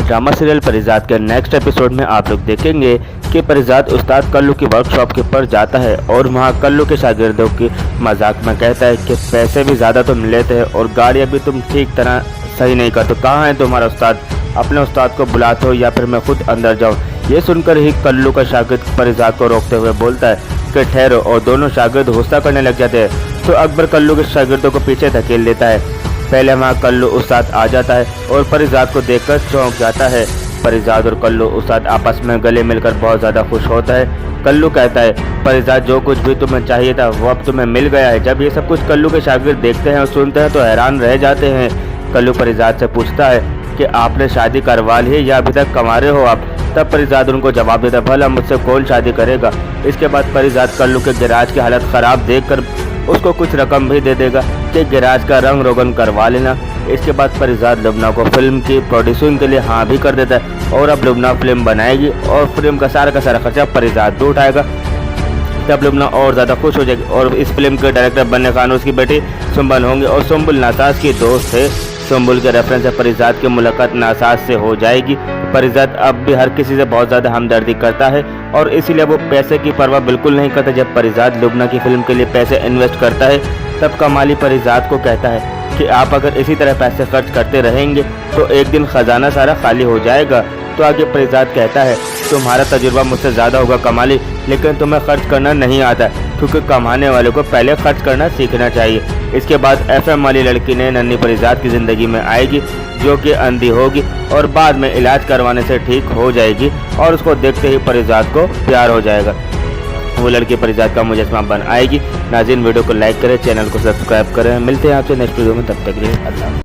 Drama serial परिजात के next episode में आप लोग देखेंगे कि परिजात उस्ताद कल्लू की वर्कशॉप के पर जाता है और वहाँ कल्लू के शागिर्दों की मजाक में कहता है कि पैसे भी ज़्यादा तुम लेते हैं और गाड़ियाँ भी तुम ठीक तरह सही नहीं करते। कहाँ है तुम्हारा उस्ताद? अपने उस्ताद को बुलाते हो या फिर मैं खुद अंदर जाऊँ? ये सुनकर ही कल्लू का शागिर्द परिजात को रोकते हुए बोलता है कि ठहरो, और दोनों शागिर्द गुस्सा करने लग जाते हैं। तो अकबर कल्लू के शागिर्दों को पीछे धकेल लेता है। पहले वहाँ कल्लू उस्ताद आ जाता है और परिजात को देखकर चौंक जाता है। परिजात और कल्लू उस्ताद आपस में गले मिलकर बहुत ज़्यादा खुश होता है। कल्लू कहता है, परिजात जो कुछ भी तुम्हें चाहिए था वो अब तुम्हें मिल गया है। जब ये सब कुछ कल्लू के शागिर्द देखते हैं और सुनते हैं तो हैरान रह जाते हैं। कल्लू परिजात से पूछता है कि आपने शादी करवा ली है या अभी तक कमा रहे हो आप? तब परिजात उनको जवाब देता है, भला मुझसे कौन शादी करेगा। इसके बाद परिजात कल्लू के गैराज की हालत ख़राब देखकर उसको कुछ रकम भी दे देगा कि गैराज का रंग रोगन करवा लेना। इसके बाद परिजात लुबना को फिल्म की प्रोड्यूसिंग के लिए हाँ भी कर देता है और अब लुबना फिल्म बनाएगी और फिल्म का सारा खर्चा परिजात भी उठाएगा। तब लुबना और ज़्यादा खुश हो जाएगी और इस फिल्म के डायरेक्टर बनने का उसकी बेटी सुंबल होंगे और सुंबल नासाज की दोस्त है। सुंबल के रेफरेंस से परिजात की मुलाकात नासाज से हो जाएगी। परिजात अब भी हर किसी से बहुत ज़्यादा हमदर्दी करता है और इसीलिए वो पैसे की परवाह बिल्कुल नहीं करता। जब परिजात लुबना की फिल्म के लिए पैसे इन्वेस्ट करता है तब कमाली परिजात को कहता है कि आप अगर इसी तरह पैसे खर्च करते रहेंगे तो एक दिन खजाना सारा खाली हो जाएगा। तो आगे परिजात कहता है, तुम्हारा तजुर्बा मुझसे ज़्यादा होगा कमाली, लेकिन तुम्हें खर्च करना नहीं आता क्योंकि कमाने वाले को पहले खर्च करना सीखना चाहिए। इसके बाद FM वाली लड़की ने नन्ही परिजात की ज़िंदगी में आएगी जो कि अंधी होगी और बाद में इलाज करवाने से ठीक हो जाएगी और उसको देखते ही परिजात को प्यार हो जाएगा। वो लड़की परिजात का मुजस्समा बन आएगी। नाज़रीन, वीडियो को लाइक करें, चैनल को सब्सक्राइब करें। मिलते हैं आपसे नेक्स्ट वीडियो में, तब तक के लिए अल्लाह।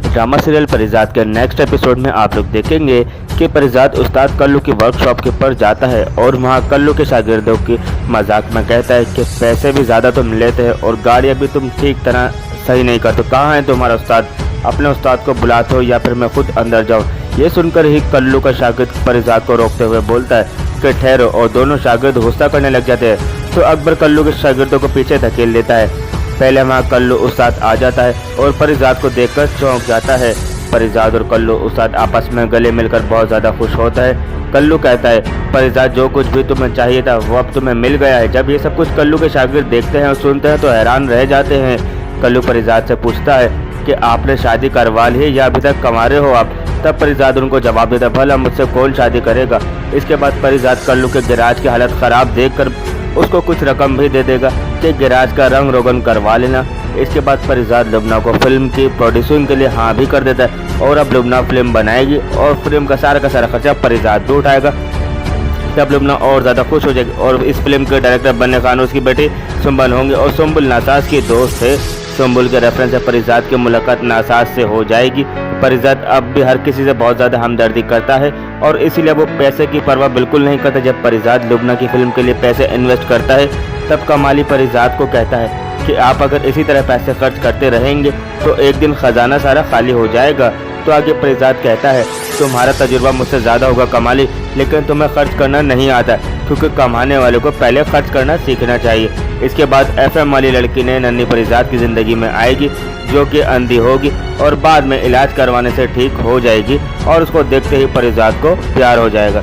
ड्रामा सीरियल परिजात के नेक्स्ट एपिसोड में आप लोग देखेंगे कि परिजात उस्ताद कल्लू की वर्कशॉप के पर जाता है और वहाँ कल्लू के शागिर्दों की मजाक में कहता है कि पैसे भी ज़्यादा तुम लेते हैं और गाड़ियाँ भी तुम ठीक तरह सही नहीं करते। कहाँ है तुम्हारा उस्ताद? अपने उस्ताद को बुलाते हो या फिर मैं खुद अंदर जाऊँ? ये सुनकर ही कल्लू का शागिर्द परिजात को रोकते हुए बोलता है कि ठहरो, और दोनों शागिर्द गुस्सा करने लग जाते हैं। तो अकबर कल्लू के शागिर्दों को पीछे धकेल लेता है। पहले वहाँ कल्लू उस्ताद आ जाता है और परिजात को देखकर चौंक जाता है। परिजात और कल्लू उस्ताद आपस में गले मिलकर बहुत ज़्यादा खुश होता है। कल्लू कहता है, परिजात जो कुछ भी तुम्हें चाहिए था वो अब तुम्हें मिल गया है। जब ये सब कुछ कल्लू के शागिर्द देखते हैं और सुनते हैं तो हैरान रह जाते हैं। कल्लू परिजात से पूछता है कि आपने शादी करवा ली है या अभी तक कमा रहे हो आप? तब परिजात उनको जवाब देता है, भला मुझसे कौन शादी करेगा। इसके बाद परिजात कल्लू के गैराज की हालत ख़राब देखकर उसको कुछ रकम भी दे देगा कि गैराज का रंग रोगन करवा लेना। इसके बाद परिजात लुबना को फिल्म की प्रोड्यूसिंग के लिए हाँ भी कर देता है और अब लुबना फिल्म बनाएगी और फिल्म का सारा खर्चा परिजात भी उठाएगा। तब लुबना और ज़्यादा खुश हो जाएगी और इस फिल्म के डायरेक्टर बनने का उसकी बेटी सुंबल होंगे और सुंबल नासाज की दोस्त है। सुंबल के रेफरेंस से परिजात की मुलाकात नासाज से हो जाएगी। परिजात अब भी हर किसी से बहुत ज़्यादा हमदर्दी करता है और इसीलिए वो पैसे की परवाह बिल्कुल नहीं करता। जब परिजात लुबना की फिल्म के लिए पैसे इन्वेस्ट करता है तब कमाली परिजात को कहता है कि आप अगर इसी तरह पैसे खर्च करते रहेंगे तो एक दिन खजाना सारा खाली हो जाएगा। तो आगे परिजात कहता है, तुम्हारा तजुर्बा मुझसे ज़्यादा होगा कमाली, लेकिन तुम्हें खर्च करना नहीं आता क्योंकि कमाने वाले को पहले खर्च करना सीखना चाहिए। इसके बाद FM वाली लड़की ने नन्ही परिजात की ज़िंदगी में आएगी जो कि अंधी होगी और बाद में इलाज करवाने से ठीक हो जाएगी और उसको देखते ही परिजात को प्यार हो जाएगा।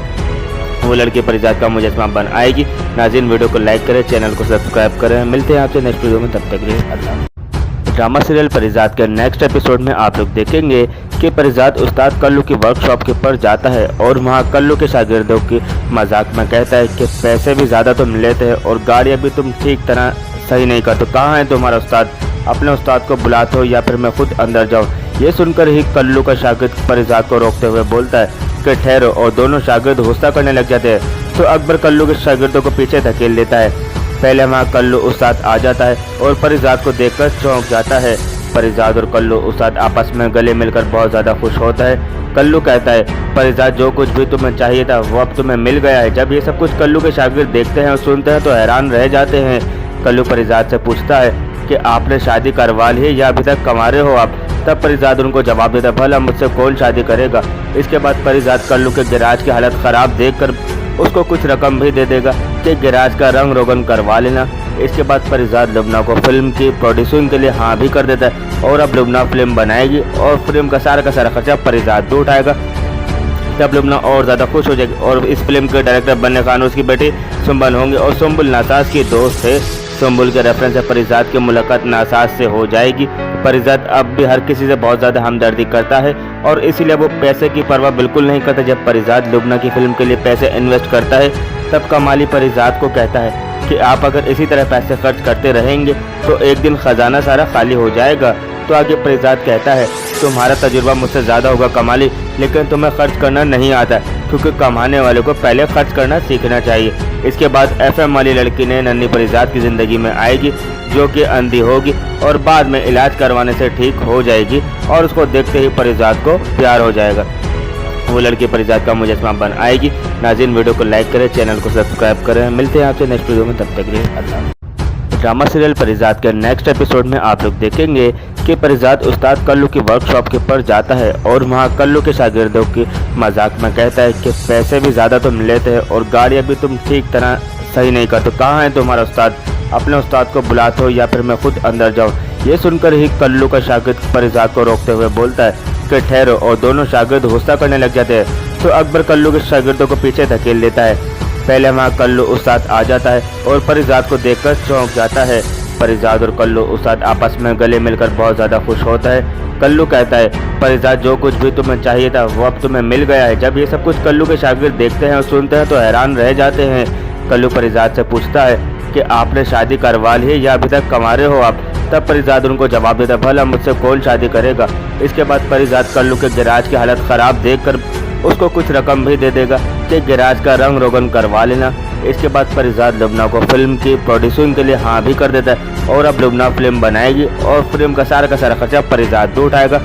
वो लड़की परिजात का मुजस्समा बन आएगी। नाज़रीन, वीडियो को लाइक करें, चैनल को सब्सक्राइब करें। मिलते हैं आपसे नेक्स्ट वीडियो में, तब तक के लिए अल्लाह। ड्रामा सीरियल परिजात के नेक्स्ट एपिसोड में आप लोग देखेंगे कि परिजात उस्ताद कल्लू की वर्कशॉप के पर जाता है और वहाँ कल्लू के शागिर्दों की मजाक में कहता है कि पैसे भी ज़्यादा तुम लेते हैं और गाड़ियाँ भी तुम ठीक तरह सही नहीं करते। कहाँ है तुम्हारा उस्ताद? अपने उस्ताद को बुलाते हो या फिर मैं खुद अंदर जाऊँ? ये सुनकर ही कल्लू का शागिर्द परिजात को रोकते हुए बोलता है कि ठहरो, और दोनों शागिर्द गुस्सा करने लग जाते हैं। तो अकबर कल्लू के शागिर्दों को पीछे धकेल लेता है। पहले वहाँ कल्लू उस्ताद आ जाता है और परिजात को देखकर चौंक जाता है। परिजात और कल्लू उस्ताद आपस में गले मिलकर बहुत ज़्यादा खुश होता है। कल्लू कहता है, परिजात जो कुछ भी तुम्हें चाहिए था वो अब तुम्हें मिल गया है। जब ये सब कुछ कल्लू के शागिर्द देखते हैं और सुनते हैं तो हैरान रह जाते हैं। कल्लू परिजात से पूछता है कि आपने शादी करवा ली है या अभी तक कमा रहे हो आप? तब परिजात उनको जवाब देता है, भला मुझसे कौन शादी करेगा। इसके बाद परिजात कल्लू के गैराज की हालत ख़राब देखकर उसको कुछ रकम भी दे देगा कि गैराज का रंग रोगन करवा लेना। इसके बाद परिजात लुबना को फिल्म की प्रोड्यूसिंग के लिए हाँ भी कर देता है और अब लुबना फिल्म बनाएगी और फिल्म का सारा खर्चा परिजात भी उठाएगा। तब लुबना और ज़्यादा खुश हो जाएगी और इस फिल्म के डायरेक्टर बनने खान उसकी बेटी सुंबल होंगे और सुंबल नासाज की दोस्त है। सुंबल के रेफरेंस से परिजात की मुलाकात नासाज से हो जाएगी। परिजात अब भी हर किसी से बहुत ज़्यादा हमदर्दी करता है और इसीलिए वो पैसे की परवाह बिल्कुल नहीं करता। जब परिजात लुबना की फिल्म के लिए पैसे इन्वेस्ट करता है तब कमाली परिजात को कहता है कि आप अगर इसी तरह पैसे खर्च करते रहेंगे तो एक दिन खजाना सारा खाली हो जाएगा। तो आगे परिजात कहता है तुम्हारा तजुर्बा मुझसे ज़्यादा होगा कमाली, लेकिन तुम्हें खर्च करना नहीं आता क्योंकि कमाने वाले को पहले खर्च करना सीखना चाहिए। इसके बाद FM वाली लड़की ने नन्ही परिजात की ज़िंदगी में आएगी जो कि अंधी होगी और बाद में इलाज करवाने से ठीक हो जाएगी और उसको देखते ही परिजात को प्यार हो जाएगा। वो लड़की परिजात का मुजस्समा बन आएगी। नाज़रीन वीडियो को लाइक करें, चैनल को सब्सक्राइब करें। मिलते हैं आपसे नेक्स्ट वीडियो में, तब तक के लिए अल्लाह। ड्रामा सीरियल परिजात के नेक्स्ट एपिसोड में आप लोग देखेंगे कि परिजात उस्ताद कल्लू की वर्कशॉप के पर जाता है और वहाँ कल्लू के शागिर्दों की मजाक में कहता है कि पैसे भी ज़्यादा तुम लेते हो और गाड़ियाँ भी तुम ठीक तरह सही नहीं करते। कहाँ है तुम्हारा उस्ताद? अपने उस्ताद को बुलाते हो या फिर मैं खुद अंदर जाऊँ? ये सुनकर ही कल्लू का शागिर्द परिजात को रोकते हुए बोलता है कि ठहरो, और दोनों शागिर्द गुस्सा करने लग जाते हैं। तो अकबर कल्लू के शागिर्दों को पीछे धकेल लेता है। पहले वहाँ कल्लू उस्ताद आ जाता है और परिजात को देखकर चौंक जाता है। परिजात और कल्लू उस्ताद आपस में गले मिलकर बहुत ज़्यादा खुश होता है। कल्लू कहता है परिजात जो कुछ भी तुम्हें चाहिए था वो अब तुम्हें मिल गया है। जब ये सब कुछ कल्लू के शागिर्द देखते हैं और सुनते हैं तो हैरान रह जाते हैं। कल्लू परिजात से पूछता है कि आपने शादी करवा ली है या अभी तक कमा रहे हो आप? तब परिजात उनको जवाब देता है भला मुझसे कौन शादी करेगा। इसके बाद परिजात कल्लू के गैराज की हालत ख़राब देखकर उसको कुछ रकम भी दे देगा कि गैराज का रंग रोगन करवा लेना। इसके बाद परिजात लुबना को फिल्म की प्रोड्यूसिंग के लिए हाँ भी कर देता है और अब लुबना फिल्म बनाएगी और फिल्म का सारा खर्चा परिजात भी उठाएगा।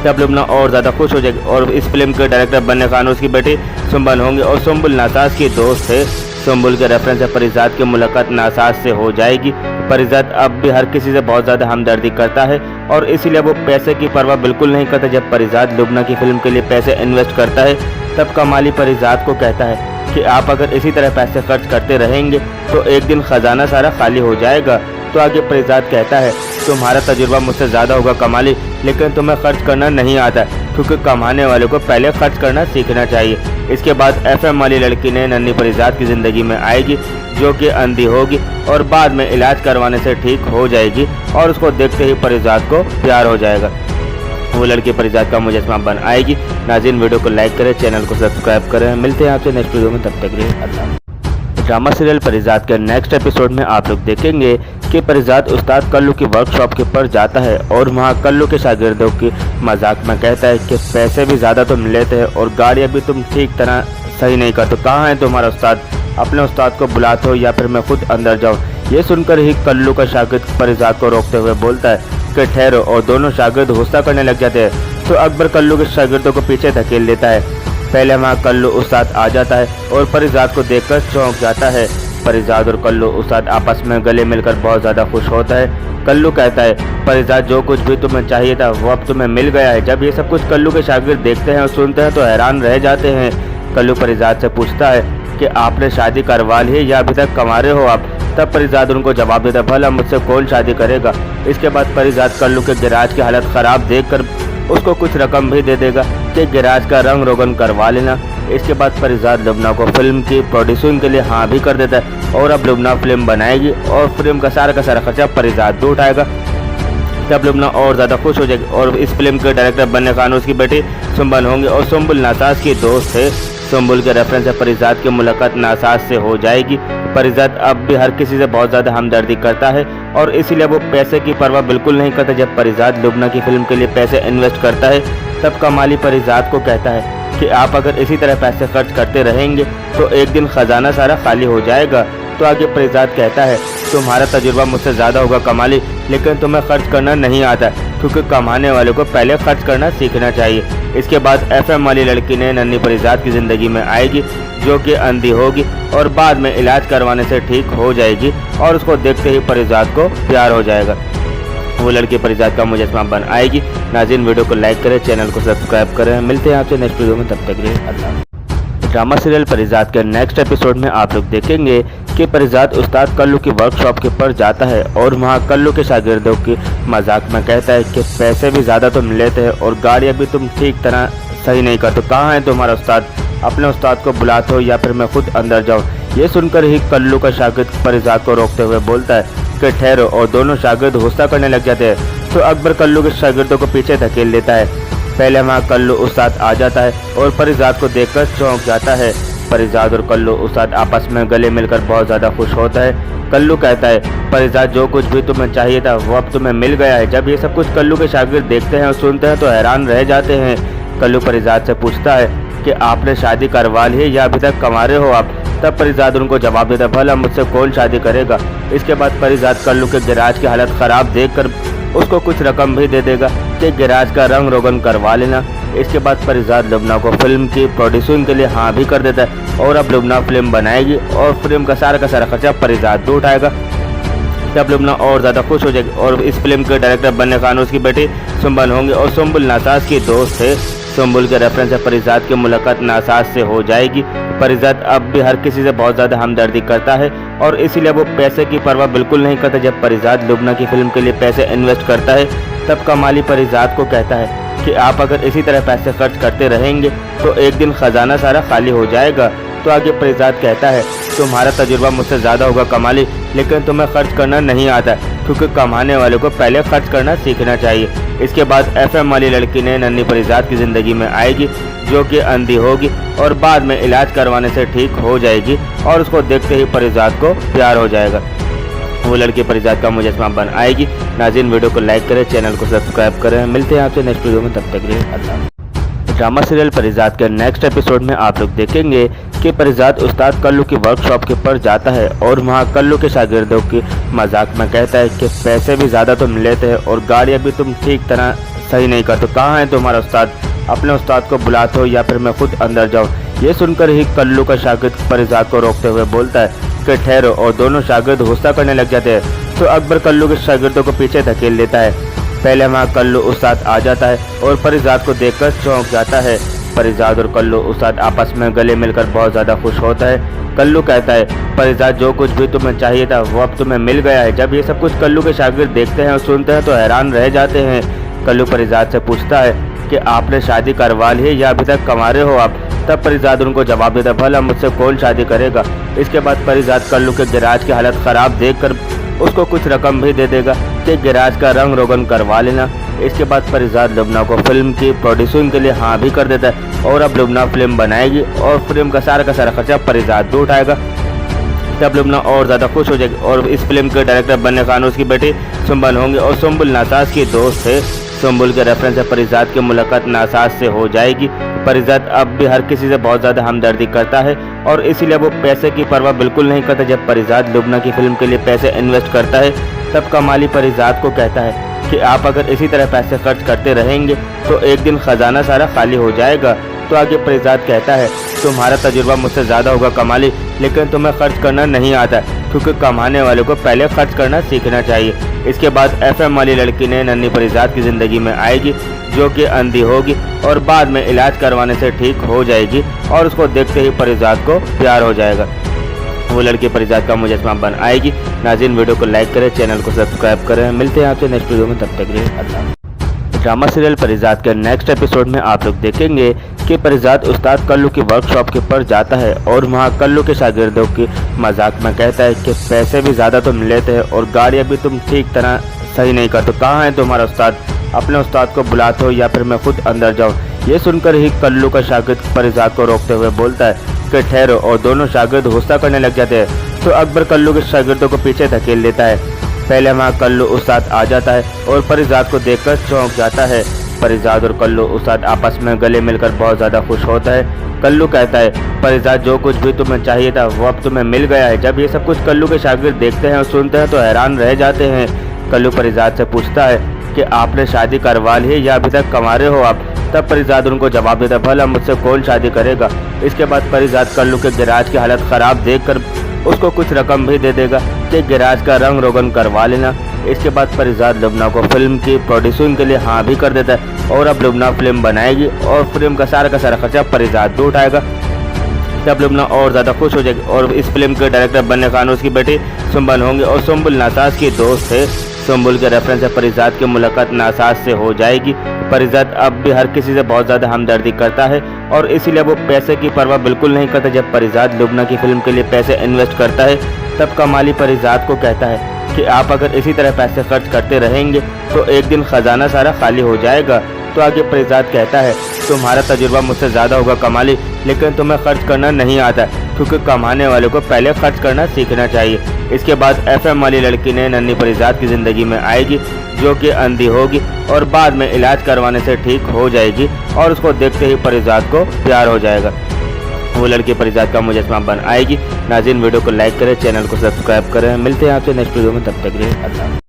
तब लुबना और ज़्यादा खुश हो जाएगी और इस फिल्म के डायरेक्टर बनने खान उसकी बेटी सुंबल होंगे और सुंबल नासाज की दोस्त है। सुंबल के रेफरेंस से परिजात की मुलाकात नासाज से हो जाएगी। परिजात अब भी हर किसी से बहुत ज़्यादा हमदर्दी करता है और इसीलिए वो पैसे की परवाह बिल्कुल नहीं करता। जब परिजात लुबना की फिल्म के लिए पैसे इन्वेस्ट करता है तब कमाली परिजात को कहता है कि आप अगर इसी तरह पैसे खर्च करते रहेंगे तो एक दिन खजाना सारा खाली हो जाएगा। तो आगे परिजात कहता है तुम्हारा तजुर्बा मुझसे ज़्यादा होगा कमाली, लेकिन तुम्हें खर्च करना नहीं आता क्योंकि कमाने वाले को पहले खर्च करना सीखना चाहिए। इसके बाद FM वाली लड़की ने नन्ही परिजात की ज़िंदगी में आएगी जो कि अंधी होगी और बाद में इलाज करवाने से ठीक हो जाएगी और उसको देखते ही परिजात को प्यार हो जाएगा। वो लड़की परिजात का मुजस्समा बन आएगी। नाज़रीन वीडियो को लाइक करें, चैनल को सब्सक्राइब करें। मिलते हैं आपसे नेक्स्ट वीडियो में, तब तक के लिए अल्लाह। ड्रामा सीरियल परिजात के नेक्स्ट एपिसोड में आप लोग देखेंगे कि परिजात उस्ताद कल्लू की वर्कशॉप के पर जाता है और वहाँ कल्लू के शागिर्दों की मजाक में कहता है कि पैसे भी ज़्यादा तुम लेते हो और गाड़ियाँ भी तुम ठीक तरह सही नहीं करते। कहाँ है तुम्हारा उस्ताद? अपने उस्ताद को बुलाते हो या फिर मैं खुद अंदर जाऊँ? ये सुनकर ही कल्लू का शागिर्द परिजात को रोकते हुए बोलता है कि ठहरो, और दोनों शागिर्द गुस्सा करने लग जाते हैं। तो अकबर कल्लू के शागिर्दों को पीछे धकेल लेता है। पहले वहाँ कल्लू उस्ताद आ जाता है और परिजात को देखकर चौंक जाता है। परिजात और कल्लू उस्ताद आपस में गले मिलकर बहुत ज़्यादा खुश होता है। कल्लू कहता है परिजात जो कुछ भी तुम्हें चाहिए था वो अब तुम्हें मिल गया है। जब ये सब कुछ कल्लू के शागिर्द देखते हैं और सुनते हैं तो हैरान रह जाते हैं। कल्लू परिजात से पूछता है कि आपने शादी करवा ली है या अभी तक कमा रहे हो आप? तब परिजात उनको जवाब देता है भला मुझसे कौन शादी करेगा। इसके बाद परिजात कल्लू के गैराज की हालत ख़राब देखकर उसको कुछ रकम भी दे देगा कि गैराज का रंग रोगन करवा लेना। इसके बाद परिजात लुबना को फिल्म की प्रोड्यूसिंग के लिए हाँ भी कर देता है और अब लुबना फिल्म बनाएगी और फिल्म का सारा खर्चा परिजात भी उठाएगा। तब लुबना और ज़्यादा खुश हो जाएगी और इस फिल्म के डायरेक्टर बनने खान उसकी बेटी सुंबल होंगे और सुंबल नासाज की दोस्त है। सुंबल के रेफरेंस से परिजात की मुलाकात नासाज से हो जाएगी। परिजात अब भी हर किसी से बहुत ज़्यादा हमदर्दी करता है और इसीलिए वो पैसे की परवाह बिल्कुल नहीं करता। जब परिजात लुबना की फिल्म के लिए पैसे इन्वेस्ट करता है तब कमाली परिजात को कहता है कि आप अगर इसी तरह पैसे खर्च करते रहेंगे तो एक दिन खजाना सारा खाली हो जाएगा। तो आगे परिजात कहता है तुम्हारा तजुर्बा मुझसे ज़्यादा होगा कमाली, लेकिन तुम्हें खर्च करना नहीं आता क्योंकि कमाने वाले को पहले खर्च करना सीखना चाहिए। इसके बाद FM वाली लड़की ने नन्ही परिजात की ज़िंदगी में आएगी जो कि अंधी होगी और बाद में इलाज करवाने से ठीक हो जाएगी और उसको देखते ही परिजात को प्यार हो जाएगा। वो लड़की परिजात का मुजस्समा बन आएगी। नाज़रीन वीडियो को लाइक करें, चैनल को सब्सक्राइब करें। मिलते हैं आपसे नेक्स्ट वीडियो में, तब तक के लिए अल्लाह। ड्रामा सीरियल परिजात के नेक्स्ट एपिसोड में आप लोग देखेंगे कि परिजात उस्ताद कल्लू की वर्कशॉप के पर जाता है और वहाँ कल्लू के शागिर्दों की मजाक में कहता है कि पैसे भी ज़्यादा तुम लेते हो और गाड़ियाँ भी तुम ठीक तरह सही नहीं करते। कहाँ है तुम्हारा उस्ताद? अपने उस्ताद को बुलाते हो या फिर मैं खुद अंदर जाऊँ? ये सुनकर ही कल्लू का शागिर्द परिजाद को रोकते हुए बोलता है कि ठहरो, और दोनों शागिर्द गुस्सा करने लग जाते हैं। तो अकबर कल्लू के शागिर्दों को पीछे धकेल लेता है। पहले वहाँ कल्लू उस्ताद आ जाता है और परिजाद को देखकर चौंक जाता है। परिजाद और कल्लू उस्ताद आपस में गले मिलकर बहुत ज़्यादा खुश होता है। कल्लू कहता है, परिजाद जो कुछ भी तुम्हें चाहिए था वो अब तुम्हें मिल गया है। जब ये सब कुछ कल्लू के शागिर्द देखते हैं और सुनते हैं तो हैरान रह जाते हैं। कल्लू परिजाद से पूछता है कि आपने शादी करवा ली है या अभी तक कमा रहे हो आप? तब परिजाद उनको जवाब देता है, भला मुझसे कौन शादी करेगा। इसके बाद परिजाद कल्लू के गैराज की हालत ख़राब देखकर उसको कुछ रकम भी दे देगा कि गैराज का रंग रोगन करवा लेना। इसके बाद परिजाद लुबना को फिल्म की प्रोड्यूसिंग के लिए हाँ भी कर देता है और अब लुबना फिल्म बनाएगी और फिल्म का सारा खर्चा परिजाद भी उठाएगा। तब लुबना और ज़्यादा खुश हो जाएगी और इस फिल्म के डायरेक्टर बनने खान उसकी बेटी सुंबल होंगे और सुंबल नासाज की दोस्त है। सुंबल के रेफरेंस से परिजाद की मुलाकात नासाज से हो जाएगी। परिजाद अब भी हर किसी से बहुत ज़्यादा हमदर्दी करता है और इसीलिए वो पैसे की परवाह बिल्कुल नहीं करता। जब परिजाद लुबना की फिल्म के लिए पैसे इन्वेस्ट करता है तब कमाली परिजाद को कहता है कि आप अगर इसी तरह पैसे खर्च करते रहेंगे तो एक दिन खजाना सारा खाली हो जाएगा। तो आगे परिजाद कहता है, तुम्हारा तजुर्बा मुझसे ज़्यादा होगा कमाली, लेकिन तुम्हें खर्च करना नहीं आता क्योंकि कमाने वाले को पहले खर्च करना सीखना चाहिए। इसके बाद FM वाली लड़की ने नन्ही परिजाद की ज़िंदगी में आएगी जो कि अंधी होगी और बाद में इलाज करवाने से ठीक हो जाएगी और उसको देखते ही परिजाद को प्यार हो जाएगा। वो लड़की परिजाद का मुजस्समा बन आएगी। नाज़रीन, वीडियो को लाइक करें, चैनल को सब्सक्राइब करें। मिलते हैं आपसे नेक्स्ट वीडियो में, तब तक के लिए अल्लाह। ड्रामा सीरियल परिजाद के नेक्स्ट एपिसोड में आप लोग देखेंगे कि परिजाद उस्ताद कल्लू की वर्कशॉप के ऊपर जाता है और वहाँ कल्लू के शागिर्दों की मजाक में कहता है कि पैसे भी ज़्यादा तुम लेते हैं और गाड़ियाँ भी तुम ठीक तरह सही नहीं करते। कहाँ है तुम्हारा उस्ताद? अपने उस्ताद को बुलाते हो या फिर मैं खुद अंदर जाऊँ? ये सुनकर ही कल्लू का शागिर्द परिजाद को रोकते हुए बोलता है कि ठहरो, और दोनों शागिर्द गुस्सा करने लग जाते हैं। तो अकबर कल्लू के शागिर्दों को पीछे धकेल लेता है। पहले वहाँ कल्लू उस्ताद आ जाता है और परिजाद को देखकर चौंक जाता है। परिजाद और कल्लू उस्ताद आपस में गले मिलकर बहुत ज़्यादा खुश होता है। कल्लू कहता है, परिजाद जो कुछ भी तुम्हें चाहिए था वो अब तुम्हें मिल गया है। जब ये सब कुछ कल्लू के शागिर्द देखते हैं और सुनते हैं तो हैरान रह जाते हैं। कल्लू परिजाद से पूछता है कि आपने शादी करवा ली है या अभी तक कमा रहे हो आप? तब परिजाद उनको जवाब देता है, भला मुझसे कौन शादी करेगा। इसके बाद परिजाद कल्लू के गैराज की हालत ख़राब देखकर उसको कुछ रकम भी दे देगा कि गैराज का रंग रोगन करवा लेना। इसके बाद परिजाद लुबना को फिल्म की प्रोड्यूसिंग के लिए हाँ भी कर देता है और अब लुबना फिल्म बनाएगी और फिल्म का सारा खर्चा परिजाद भी उठाएगा। तब लुबना और ज़्यादा खुश हो जाएगी और इस फिल्म के डायरेक्टर बनने खान उसकी बेटी सुंबल होंगे और सुंबल नासाज की दोस्त है। सुंबल के रेफरेंस से परिजाद की मुलाकात नासाज से हो जाएगी। परिजाद अब भी हर किसी से बहुत ज़्यादा हमदर्दी करता है और इसीलिए वो पैसे की परवाह बिल्कुल नहीं करता। जब परिजाद लुबना की फिल्म के लिए पैसे इन्वेस्ट करता है तब कमाली परिजाद को कहता है कि आप अगर इसी तरह पैसे खर्च करते रहेंगे तो एक दिन खजाना सारा खाली हो जाएगा। तो आगे परिजाद कहता है, तुम्हारा तजुर्बा मुझसे ज़्यादा होगा कमाली, लेकिन तुम्हें खर्च करना नहीं आता क्योंकि कमाने वाले को पहले खर्च करना सीखना चाहिए। इसके बाद FM वाली लड़की ने नन्ही परिजाद की ज़िंदगी में आएगी जो कि अंधी होगी और बाद में इलाज करवाने से ठीक हो जाएगी और उसको देखते ही परिजाद को प्यार हो जाएगा। वो लड़की परिजाद का मुजस्समा बन आएगी। नाज़रीन, वीडियो को लाइक करें, चैनल को सब्सक्राइब करें। मिलते हैं आपसे नेक्स्ट वीडियो में, तब तक के लिए अल्लाह। ड्रामा सीरियल परिजाद के नेक्स्ट एपिसोड में आप लोग देखेंगे कि परिजाद उस्ताद कल्लू की वर्कशॉप के ऊपर जाता है और वहाँ कल्लू के शागिर्दों की मजाक में कहता है कि पैसे भी ज़्यादा तुम लेते हैं और गाड़ियाँ भी तुम ठीक तरह सही नहीं करते। कहाँ है तुम्हारा उस्ताद? अपने उस्ताद को बुलाते हो या फिर मैं खुद अंदर जाऊँ? ये सुनकर ही कल्लू का शागिर्द परिजाद को रोकते हुए बोलता है कि ठहरो, और दोनों शागिर्द गुस्सा करने लग जाते हैं। तो अकबर कल्लू के शागिर्दों को पीछे धकेल लेता है। पहले वहाँ कल्लू उस्ताद आ जाता है और परिजाद को देखकर चौंक जाता है। परिजाद और कल्लू उस्ताद आपस में गले मिलकर बहुत ज़्यादा खुश होता है। कल्लू कहता है, परिजाद जो कुछ भी तुम्हें चाहिए था वो अब तुम्हें मिल गया है। जब ये सब कुछ कल्लू के शागिर्द देखते हैं और सुनते हैं तो हैरान रह जाते हैं। कल्लू परिजाद से पूछता है कि आपने शादी करवा ली है या अभी तक कमा रहे हो आप? तब परिजाद उनको जवाब देता है, भला मुझसे कौन शादी करेगा। इसके बाद परिजाद कल्लू के गैराज की हालत ख़राब देखकर उसको कुछ रकम भी दे देगा कि गैराज का रंग रोगन करवा लेना। इसके बाद परिजाद लुबना को फिल्म की प्रोड्यूसिंग के लिए हाँ भी कर देता है और अब लुबना फिल्म बनाएगी और फिल्म का सारा खर्चा परिजाद भी उठाएगा। तब लुबना और ज़्यादा खुश हो जाएगी और इस फिल्म के डायरेक्टर बनने खान उसकी बेटी सुंबल होंगे और सुंबल नासाज की दोस्त है। सुंबल के रेफरेंस से परिजाद की मुलाकात नासाज से हो जाएगी। परिजात अब भी हर किसी से बहुत ज़्यादा हमदर्दी करता है और इसीलिए वो पैसे की परवाह बिल्कुल नहीं करता। जब परिजात लुबना की फिल्म के लिए पैसे इन्वेस्ट करता है तब कमाली परिजात को कहता है कि आप अगर इसी तरह पैसे खर्च करते रहेंगे तो एक दिन खजाना सारा खाली हो जाएगा। तो आगे परिजात कहता है तुम्हारा तजुर्बा मुझसे ज़्यादा होगा कमाली, लेकिन तुम्हें खर्च करना नहीं आता क्योंकि कमाने वाले को पहले खर्च करना सीखना चाहिए। इसके बाद FM वाली लड़की ने नन्ही परिजात की ज़िंदगी में आएगी जो कि अंधी होगी और बाद में इलाज करवाने से ठीक हो जाएगी और उसको देखते ही परिजात को प्यार हो जाएगा। वो लड़की परिजात का मुजस्समा बन आएगी। नाज़रीन, वीडियो को लाइक करें, चैनल को सब्सक्राइब करें। मिलते हैं आपसे नेक्स्ट वीडियो में, तब तक के लिए अल्लाह।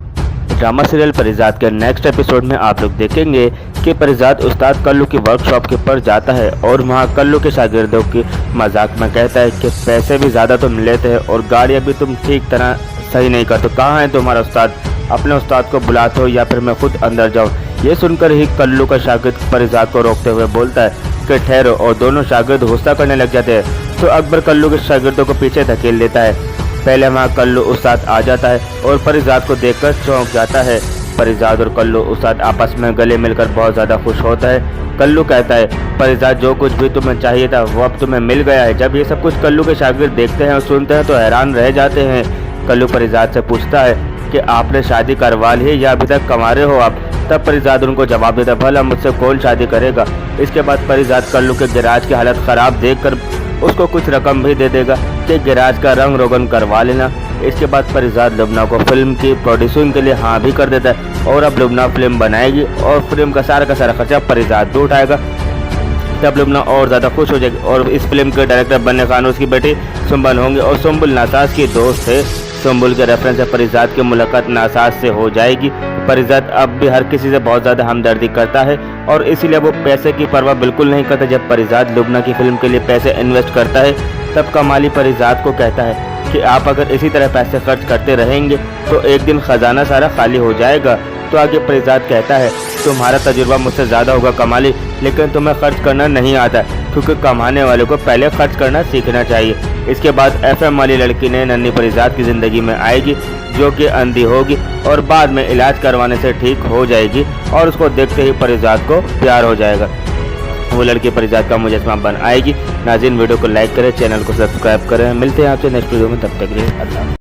ड्रामा सीरियल परिजात के नेक्स्ट एपिसोड में आप लोग देखेंगे कि परिजात उस्ताद कल्लू की वर्कशॉप के ऊपर जाता है और वहाँ कल्लू के शागिर्दों की मजाक में कहता है कि पैसे भी ज़्यादा तुम लेते हैं और गाड़ियाँ भी तुम ठीक तरह सही नहीं करते। कहाँ है तुम्हारा उस्ताद? अपने उस्ताद को बुलाते हो या फिर मैं खुद अंदर जाऊँ? ये सुनकर ही कल्लू का शागिर्द परिजात को रोकते हुए बोलता है कि ठहरो, और दोनों शागिर्द गुस्सा करने लग जाते हैं। तो अकबर कल्लू के शागिर्दों को पीछे धकेल देता है। पहले वहाँ कल्लू उस्ताद आ जाता है और परिजात को देखकर चौंक जाता है। परिजात और कल्लू उस्ताद आपस में गले मिलकर बहुत ज़्यादा खुश होता है। कल्लू कहता है परिजात, जो कुछ भी तुम्हें चाहिए था वो अब तुम्हें मिल गया है। जब ये सब कुछ कल्लू के शागिर्द देखते हैं और सुनते हैं तो हैरान रह जाते हैं। कल्लू परिजात से पूछता है कि आपने शादी करवा ली है या अभी तक कमा रहे हो आप? तब परिजात उनको जवाब देता है भला मुझसे कौन शादी करेगा। इसके बाद परिजात कल्लू के गैराज की हालत ख़राब देखकर उसको कुछ रकम भी दे देगा कि गैराज का रंग रोगन करवा लेना। इसके बाद परिजात लुबना को फिल्म की प्रोड्यूसिंग के लिए हाँ भी कर देता है और अब लुबना फिल्म बनाएगी और फिल्म का सारा खर्चा परिजात भी उठाएगा। तब लुबना और ज़्यादा खुश हो जाएगी और इस फिल्म के डायरेक्टर बनने खान उसकी बेटी सुंबल होंगे और सुंबल नासाज की दोस्त है। सुंबल के रेफरेंस से परिजात की मुलाकात नासाज से हो जाएगी। परिजात अब भी हर किसी से बहुत ज़्यादा हमदर्दी करता है और इसीलिए वो पैसे की परवाह बिल्कुल नहीं करता। जब परिजात लुबना की फिल्म के लिए पैसे इन्वेस्ट करता है तब कमाली परिजात को कहता है कि आप अगर इसी तरह पैसे खर्च करते रहेंगे तो एक दिन खजाना सारा खाली हो जाएगा। तो आगे परिजात कहता है तुम्हारा तजुर्बा मुझसे ज़्यादा होगा कमाली, लेकिन तुम्हें खर्च करना नहीं आता क्योंकि कमाने वाले को पहले खर्च करना सीखना चाहिए। इसके बाद FM वाली लड़की ने नन्ही परिजात की ज़िंदगी में आएगी जो कि अंधी होगी और बाद में इलाज करवाने से ठीक हो जाएगी और उसको देखते ही परिजात को प्यार हो जाएगा। वो लड़की परिजात का मुजस्समा बन आएगी। नाज़रीन, वीडियो को लाइक करें, चैनल को सब्सक्राइब करें। मिलते हैं आपसे नेक्स्ट वीडियो में, तब तक के लिए अल्लाह।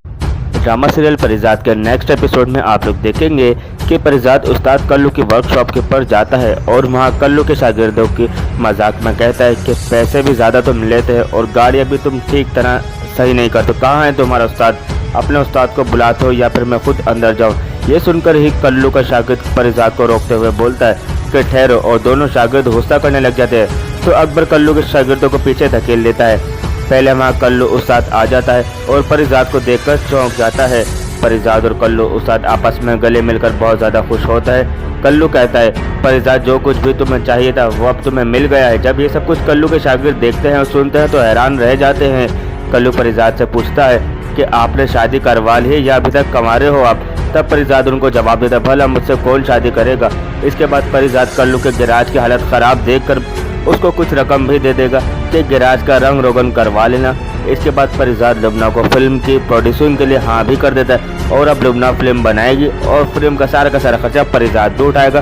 ड्रामा सीरियल परिजात के नेक्स्ट एपिसोड में आप लोग देखेंगे कि परिजात उस्ताद कल्लू की वर्कशॉप के ऊपर जाता है और वहाँ कल्लू के शागिर्दों की मजाक में कहता है कि पैसे भी ज़्यादा तुम लेते हैं और गाड़ियाँ भी तुम ठीक तरह सही नहीं करते। कहाँ है तुम्हारा उस्ताद? अपने उस्ताद को बुलाते हो या फिर मैं खुद अंदर जाऊँ? ये सुनकर ही कल्लू का शागिर्द परिजात को रोकते हुए बोलता है कि ठहरो, और दोनों शागिर्द गुस्सा करने लग जाते हैं। तो अकबर कल्लू के शागिर्दों को पीछे धकेल देता है। पहले वहाँ कल्लू उस्ताद आ जाता है और परिजात को देखकर चौंक जाता है। परिजात और कल्लू उस्ताद आपस में गले मिलकर बहुत ज़्यादा खुश होता है। कल्लू कहता है परिजात, जो कुछ भी तुम्हें चाहिए था वो अब तुम्हें मिल गया है। जब ये सब कुछ कल्लू के शागिर्द देखते हैं और सुनते हैं तो हैरान रह जाते हैं। कल्लू परिजात से पूछता है कि आपने शादी करवा ली है या अभी तक कमा रहे हो आप? तब परिजात उनको जवाब देता है भला मुझसे कौन शादी करेगा। इसके बाद परिजात कल्लू के गैराज की हालत ख़राब देखकर उसको कुछ रकम भी दे देगा कि गैराज का रंग रोगन करवा लेना। इसके बाद परिजात लुबना को फिल्म की प्रोड्यूसिंग के लिए हाँ भी कर देता है और अब लुबना फिल्म बनाएगी और फिल्म का सारा खर्चा परिजात भी उठाएगा।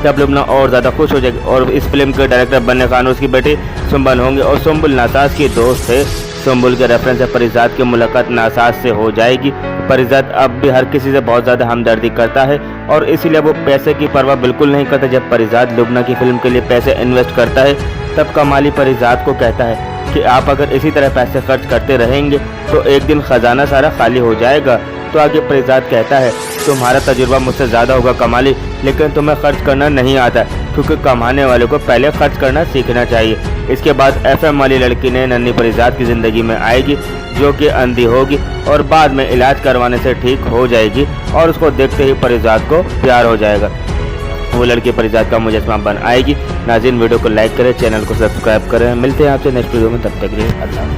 तब लुबना और ज़्यादा खुश हो जाएगी और इस फिल्म के डायरेक्टर बनने खान उसकी बेटी सुंबल होंगे और सुंबल नासाज की दोस्त है। सुंबल के रेफरेंस से परिजात की मुलाकात नासाज से हो जाएगी। परिजात अब भी हर किसी से बहुत ज़्यादा हमदर्दी करता है और इसीलिए वो पैसे की परवाह बिल्कुल नहीं करता। जब परिजात लुबना की फिल्म के लिए पैसे इन्वेस्ट करता है तब कमाली परिजात को कहता है कि आप अगर इसी तरह पैसे खर्च करते रहेंगे तो एक दिन खजाना सारा खाली हो जाएगा। तो आगे परिजात कहता है तुम्हारा तजुर्बा मुझसे ज़्यादा होगा कमाली, लेकिन तुम्हें खर्च करना नहीं आता क्योंकि कमाने वाले को पहले खर्च करना सीखना चाहिए। इसके बाद FM वाली लड़की ने नन्ही परिजात की ज़िंदगी में आएगी जो कि अंधी होगी और बाद में इलाज करवाने से ठीक हो जाएगी और उसको देखते ही परिजात को प्यार हो जाएगा। वो लड़की परिजात का मुजस्समा बन आएगी। नाज़रीन, वीडियो को लाइक करें, चैनल को सब्सक्राइब करें। मिलते हैं आपसे नेक्स्ट वीडियो में, तब तक के लिए अल्लाह।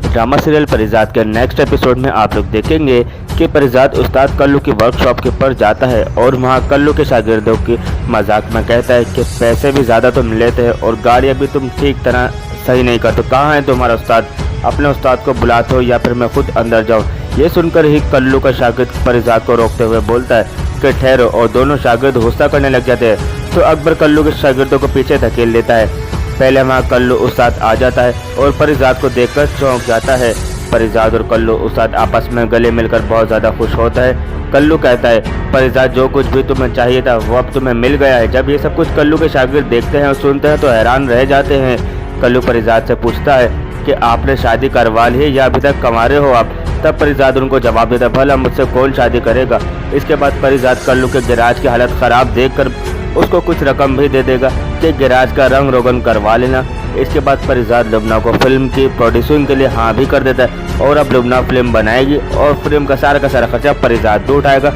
ड्रामा सीरियल परिजात के नेक्स्ट एपिसोड में आप लोग देखेंगे कि परिजात उस्ताद कल्लू की वर्कशॉप के ऊपर जाता है और वहाँ कल्लू के शागिर्दों की मजाक में कहता है कि पैसे भी ज़्यादा तुम लेते हैं और गाड़ियाँ भी तुम ठीक तरह सही नहीं करते। कहाँ है तुम्हारा उस्ताद? अपने उस्ताद को बुलाते हो या फिर मैं खुद अंदर जाऊँ? ये सुनकर ही कल्लू का शागिर्द परिजात को रोकते हुए बोलता है कि ठहरो, और दोनों शागिर्द गुस्सा करने लग जाते हैं। तो अकबर कल्लू के शागिर्दों को पीछे धकेल देता है। पहले वहाँ कल्लू उस्ताद आ जाता है और परिजात को देखकर चौंक जाता है। परिजात और कल्लू उस्ताद आपस में गले मिलकर बहुत ज़्यादा खुश होता है। कल्लू कहता है, परिजात जो कुछ भी तुम्हें चाहिए था वो अब तुम्हें मिल गया है। जब ये सब कुछ कल्लू के शागिर्द देखते हैं और सुनते हैं तो हैरान रह जाते हैं। कल्लू परिजात से पूछता है कि आपने शादी करवा ली है या अभी तक कमा रहे हो आप? तब परिजात उनको जवाब देता है, भला मुझसे कौन शादी करेगा। इसके बाद परिजात कल्लू के गैराज की हालत ख़राब देखकर उसको कुछ रकम भी दे देगा कि गैराज का रंग रोगन करवा लेना। इसके बाद परिजात लुबना को फिल्म की प्रोड्यूसिंग के लिए हाँ भी कर देता है और अब लुबना फिल्म बनाएगी और फिल्म का सारा खर्चा परिजात भी उठाएगा।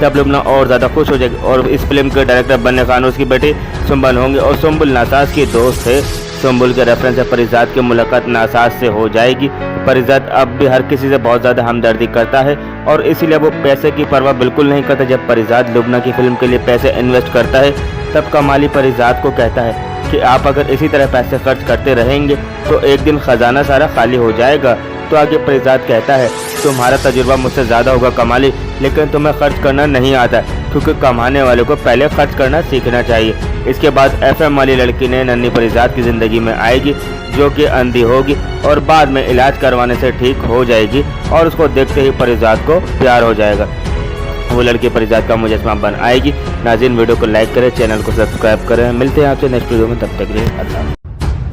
तब लुबना और ज़्यादा खुश हो जाएगी और इस फिल्म के डायरेक्टर बनने खान उसकी बेटी सुंबल होंगे और सुंबल नासाज की दोस्त है। सुंबल के रेफरेंस से परिजात की मुलाकात नासाज से हो जाएगी। परिजात अब भी हर किसी से बहुत ज़्यादा हमदर्दी करता है और इसीलिए वो पैसे की परवाह बिल्कुल नहीं करता। जब परिजात लुबना की फिल्म के लिए पैसे इन्वेस्ट करता है तब कमाली परिजात को कहता है कि आप अगर इसी तरह पैसे खर्च करते रहेंगे तो एक दिन खजाना सारा खाली हो जाएगा। तो आगे परिजात कहता है, तुम्हारा तजुर्बा मुझसे ज़्यादा होगा कमाली, लेकिन तुम्हें खर्च करना नहीं आता क्योंकि कमाने वाले को पहले खर्च करना सीखना चाहिए। इसके बाद FM वाली लड़की ने नन्ही परिजात की ज़िंदगी में आएगी जो कि अंधी होगी और बाद में इलाज करवाने से ठीक हो जाएगी और उसको देखते ही परिजात को प्यार हो जाएगा। वो लड़की परिजात का मुजस्समा बन आएगी। नाज़रीन, वीडियो को लाइक करें, चैनल को सब्सक्राइब करें। मिलते हैं आपसे नेक्स्ट वीडियो में, तब तक के लिए अल्लाह।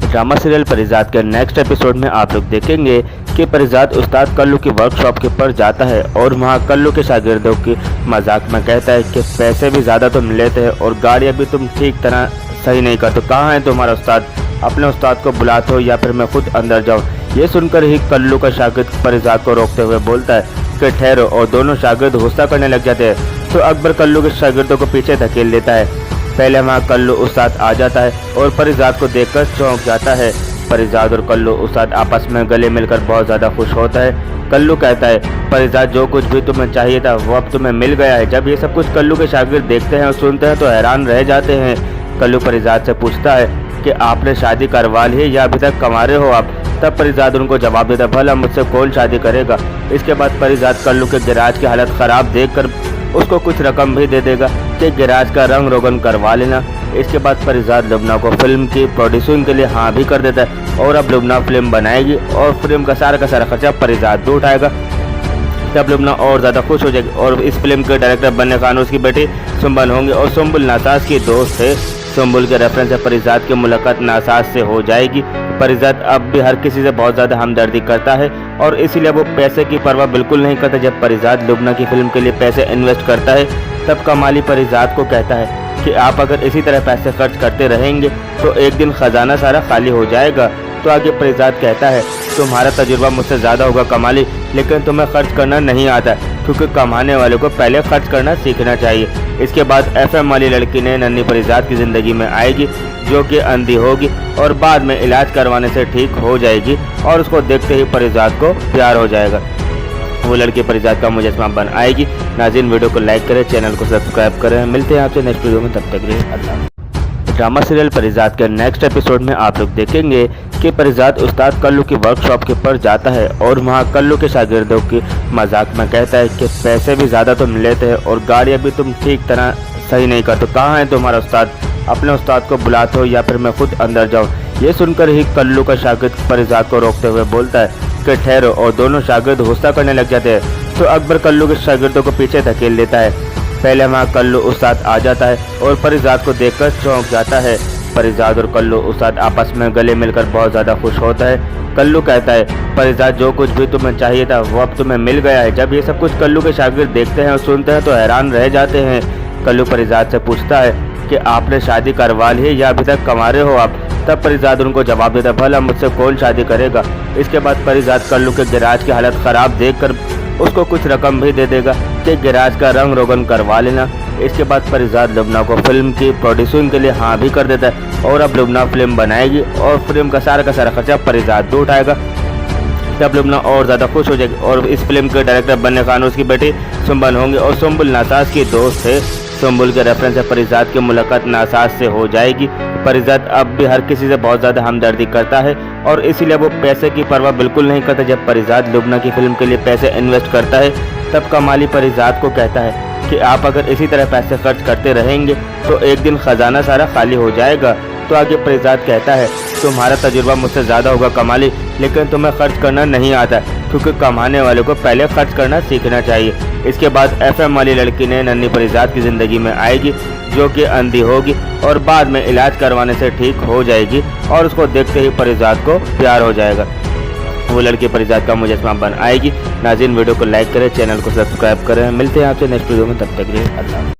ड्रामा सीरियल परिजात के नेक्स्ट एपिसोड में आप लोग देखेंगे कि परिजात उस्ताद कल्लू की वर्कशॉप के ऊपर जाता है और वहाँ कल्लू के शागिर्दों की मजाक में कहता है कि पैसे भी ज़्यादा तुम लेते हैं और गाड़ियाँ भी तुम ठीक तरह सही नहीं करते। कहाँ है तुम्हारा उस्ताद? अपने उस्ताद को बुलाते हो या फिर मैं खुद अंदर जाऊँ? ये सुनकर ही कल्लू का शागिर्द परिजात को रोकते हुए बोलता है कि ठहरो, और दोनों शागिर्द गुस्सा करने लग जाते हैं। तो अकबर कल्लू के शागिर्दों को पीछे धकेल देता है। पहले वहाँ कल्लू उस्ताद आ जाता है और परिजात को देखकर चौंक जाता है। परिजात और कल्लू उस्ताद आपस में गले मिलकर बहुत ज़्यादा खुश होता है। कल्लू कहता है, परिजात जो कुछ भी तुम्हें चाहिए था वो अब तुम्हें मिल गया है। जब ये सब कुछ कल्लू के शागिर्द देखते हैं और सुनते हैं तो हैरान रह जाते हैं। कल्लू परिजात से पूछता है कि आपने शादी करवा ली है या अभी तक कमा रहे हो आप? तब परिजात उनको जवाब देता है, भला मुझसे कौन शादी करेगा। इसके बाद परिजात कल्लू के गैराज की हालत ख़राब देखकर उसको कुछ रकम भी दे देगा कि गैराज का रंग रोगन करवा लेना। इसके बाद परिजात लुबना को फिल्म की प्रोड्यूसिंग के लिए हाँ भी कर देता है और अब लुबना फिल्म बनाएगी और फिल्म का सारा खर्चा परिजात भी उठाएगा। तब लुबना और ज़्यादा खुश हो जाएगी और इस फिल्म के डायरेक्टर बनने खान उसकी बेटी सुंबल होंगे और सुंबल नासाज की दोस्त है। सुंबल के रेफरेंस से परिजात की मुलाकात नासाज से हो जाएगी। परिजात अब भी हर किसी से बहुत ज़्यादा हमदर्दी करता है और इसीलिए वो पैसे की परवाह बिल्कुल नहीं करता। जब परिजात लुबना की फिल्म के लिए पैसे इन्वेस्ट करता है तब कमाली परिजात को कहता है कि आप अगर इसी तरह पैसे खर्च करते रहेंगे तो एक दिन खजाना सारा खाली हो जाएगा। तो आगे परिजात कहता है, तुम्हारा तजुर्बा मुझसे ज़्यादा होगा कमाली, लेकिन तुम्हें खर्च करना नहीं आता क्योंकि कमाने वाले को पहले खर्च करना सीखना चाहिए। इसके बाद FM वाली लड़की ने नन्ही परिजात की ज़िंदगी में आएगी जो कि अंधी होगी और बाद में इलाज करवाने से ठीक हो जाएगी और उसको देखते ही परिजात को प्यार हो जाएगा। वो लड़की परिजात का मुजस्समा बन आएगी। नाज़रीन, वीडियो को लाइक करें, चैनल को सब्सक्राइब करें। मिलते हैं आपसे नेक्स्ट वीडियो में, तब तक के लिए अल्लाह। ड्रामा सीरियल परिजात के नेक्स्ट एपिसोड में आप लोग देखेंगे कि परिजात उस्ताद कल्लू की वर्कशॉप के ऊपर जाता है और वहाँ कल्लू के शागिर्दों की मजाक में कहता है कि पैसे भी ज़्यादा तुम लेते हैं और गाड़ियाँ भी तुम ठीक तरह सही नहीं करते। कहाँ है तुम्हारा उस्ताद? अपने उस्ताद को बुलाते हो या फिर मैं खुद अंदर जाऊँ? ये सुनकर ही कल्लू का शागिर्द परिजात को रोकते हुए बोलता है कि ठहरो, और दोनों शागिर्द गुस्सा करने लग जाते हैं। तो अकबर कल्लू के शागिर्दों को पीछे धकेल देता है। पहले वहाँ कल्लू उस्ताद आ जाता है और परिजात को देखकर चौंक जाता है। परिजात और कल्लू उस्ताद आपस में गले मिलकर बहुत ज़्यादा खुश होता है। कल्लू कहता है, परिजात जो कुछ भी तुम्हें चाहिए था वो अब तुम्हें मिल गया है। जब ये सब कुछ कल्लू के शागिर्द देखते हैं और सुनते हैं तो हैरान रह जाते हैं। कल्लू परिजात से पूछता है कि आपने शादी करवा ली है या अभी तक कमा रहे हो आप? तब परिजात उनको जवाब देता है, भला मुझसे कौन शादी करेगा। इसके बाद परिजात कल्लू के गैराज की हालत ख़राब देखकर उसको कुछ रकम भी दे देगा कि गैराज का रंग रोगन करवा लेना। इसके बाद परिजात लुबना को फिल्म की प्रोड्यूसिंग के लिए हाँ भी कर देता है और अब लुबना फिल्म बनाएगी और फिल्म का सारा खर्चा परिजात भी उठाएगा। तब लुबना और ज़्यादा खुश हो जाएगी और इस फिल्म के डायरेक्टर बनने खान उसकी बेटी सुंबल होंगे और सुंबल नासाज की दोस्त है। सुंबल के रेफरेंस से परिजात की मुलाकात नासाज से हो जाएगी। परिजात अब भी हर किसी से बहुत ज़्यादा हमदर्दी करता है और इसीलिए वो पैसे की परवाह बिल्कुल नहीं करता। जब परिजात लुबना की फिल्म के लिए पैसे इन्वेस्ट करता है तब कमाली परिजात को कहता है कि आप अगर इसी तरह पैसे खर्च करते रहेंगे तो एक दिन खजाना सारा खाली हो जाएगा। तो आगे परिजात कहता है, तुम्हारा तजुर्बा मुझसे ज़्यादा होगा कमाली, लेकिन तुम्हें खर्च करना नहीं आता, क्योंकि कमाने वाले को पहले खर्च करना सीखना चाहिए। इसके बाद FM वाली लड़की ने नन्ही परिजात की ज़िंदगी में आएगी, जो कि अंधी होगी और बाद में इलाज करवाने से ठीक हो जाएगी और उसको देखते ही परिजात को प्यार हो जाएगा। वो लड़की परिजात का मुजस्समा बन आएगी। नाज़रीन, वीडियो को लाइक करें, चैनल को सब्सक्राइब करें। मिलते हैं आपसे नेक्स्ट वीडियो में, तब तक के लिए अल्लाह।